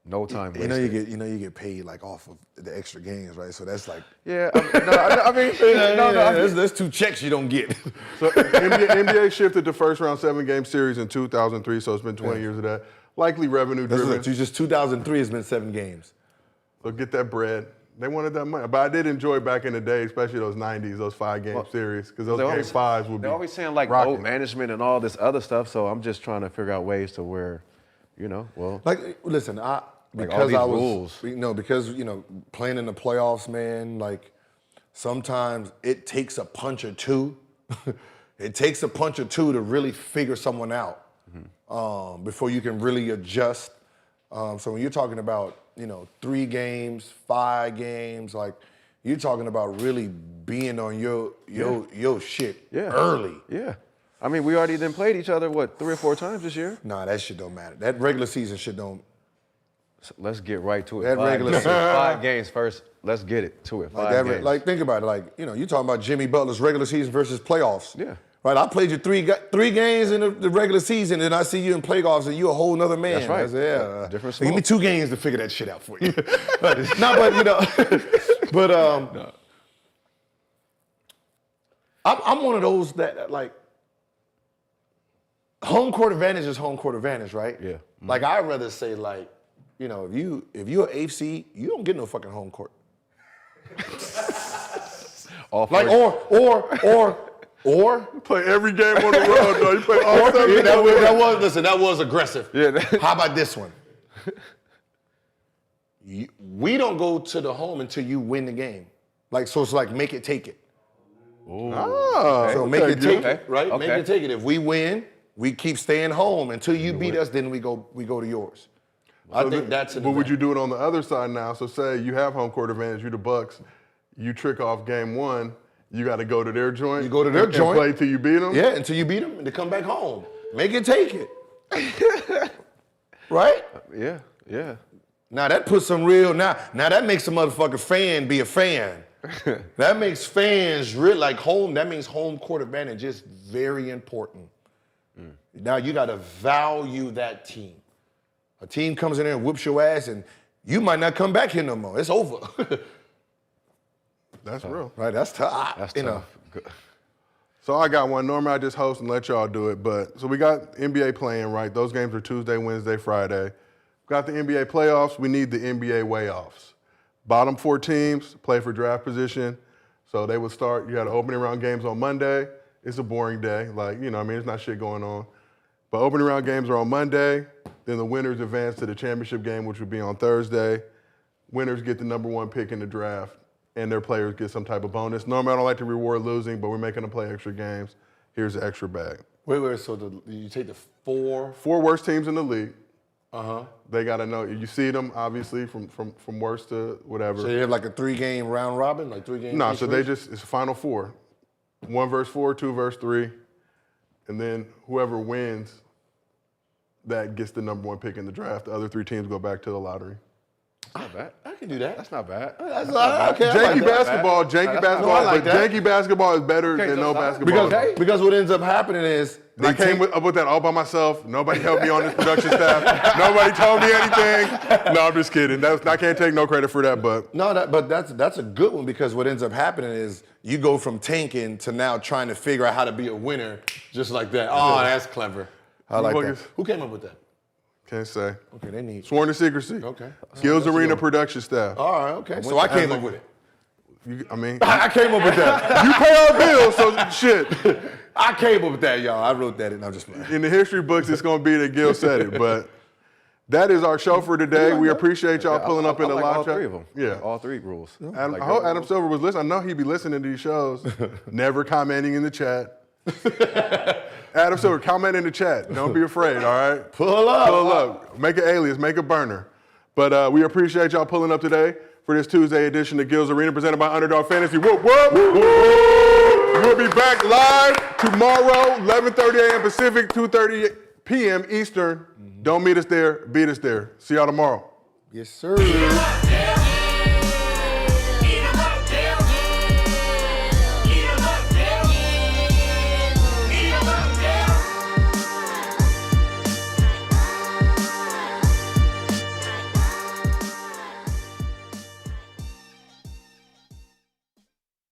No time wasted.
You get paid like off of the extra games, right? So that's like
Yeah,
there's 2 checks you don't get.
So NBA shifted to first round 7-game series in 2003, so it's been 20 years of that. Likely revenue driven.
Just 2003 has been 7 games.
So get that bread. They wanted that money. But I did enjoy back in the day, especially those 90s, those 5-game series, because those game 5s would be
They're always saying like
rocking.
load management and all this other stuff, so I'm just trying to figure out ways to where,
Like, listen,
all these rules.
Because playing in the playoffs, man, like sometimes it takes a punch or 2. It takes a punch or 2 to really figure someone out before you can really adjust. So when you're talking about 3 games, 5 games, like you're talking about really being on your shit early.
Yeah. I mean, we already then played each other, 3 or 4 times this year?
Nah, that shit don't matter. That regular season shit don't.
So let's get right to it.
That regular season.
5 games first. Let's get it to it. 5 games.
Like, think about it. Like, you're talking about Jimmy Butler's regular season versus playoffs.
Yeah.
Right, I played you 3 games in the regular season, and I see you in playoffs, and you a whole nother man.
That's right.
I said,
Different
give me
smoke.
2 games to figure that shit out for you. I'm one of those that like, home court advantage is home court advantage, right?
Yeah. Mm-hmm.
Like, I'd rather say, like, if you're an AFC, you don't get no fucking home court. Like, or
Play every game on the road, though. You play all 7
that was aggressive.
Yeah.
How about this one? We don't go to the home until you win the game. Like, so it's like make it, take it. So make it, take it, right?
Okay.
Make it, take it. If we win, we keep staying home until you beat us. Then we go to yours. I think that's an
But would
advantage.
you do it on the other side now? So say you have home court advantage, you the Bucks, you trick off game 1, you got to go to their joint.
You go to their joint.
And play till you beat them?
Yeah, until you beat them and to come back home. Make it, take it. Right?
Yeah.
Now that puts some real, now that makes a motherfucking fan be a fan. That makes fans real, like home, that means home court advantage is very important. Now you gotta value that team. A team comes in there and whoops your ass and you might not come back here no more. It's over.
That's real.
Right, that's tough.
That's
you
tough.
So I got one. Normally I just host and let y'all do it, but so we got NBA playing, right? Those games are Tuesday, Wednesday, Friday. Got the NBA playoffs. We need the NBA way-offs. Bottom 4 teams play for draft position. So they would start, you had opening round games on Monday. It's a boring day. Like, you know, I mean, there's not shit going on. But opening round games are on Monday. Then the winners advance to the championship game, which would be on Thursday. Winners get the number 1 pick in the draft, and their players get some type of bonus. Normally, I don't like to reward losing, but we're making them play extra games. Here's the extra bag.
Wait, so you take the 4?
4 worst teams in the league.
Uh-huh.
They got to know. You see them, obviously, from worst to whatever.
So you have like a 3-game round robin, like 3 games?
No, so they just, it's a final 4. 1 versus 4, 2 versus 3. And then whoever wins, that gets the number 1 pick in the draft. The other 3 teams go back to the lottery.
That's not bad.
I can do that.
That's not bad.
That's okay. I like
Janky
that.
basketball,
I like
but
that.
janky basketball is better than no basketball.
Because what ends up happening is
And I came up with that all by myself. Nobody helped me on this production staff. Nobody told me anything. No, I'm just kidding. I can't take no credit for that, but.
No, but that's a good one because what ends up happening is you go from tanking to now trying to figure out how to be a winner just like that. Oh, that's clever. I like that. Who came up with that?
Can't say.
Okay, they need.
Sworn to secrecy.
Okay.
Gils Arena production staff.
All right, okay. So I came up with it.
I came up with that. You pay our bills, so shit.
I came up with that, y'all. I wrote that in. I'm just playing.
In the history books, it's going to be that Gil said it, but that is our show for today. We appreciate y'all pulling up in the live
all
chat.
3 of them.
Yeah.
All 3 rules.
I hope Adam Silver was listening. I know he'd be listening to these shows, never commenting in the chat. Adam Silver, comment in the chat. Don't be afraid, all right?
Pull up.
Pull up. Make an alias, make a burner. But we appreciate y'all pulling up today for this Tuesday edition of Gils Arena presented by Underdog Fantasy. Whoop, whoop. We'll be back live tomorrow, 11:30 a.m. Pacific, 2:30 p.m. Eastern. Don't meet us there, beat us there. See y'all tomorrow.
Yes, sir.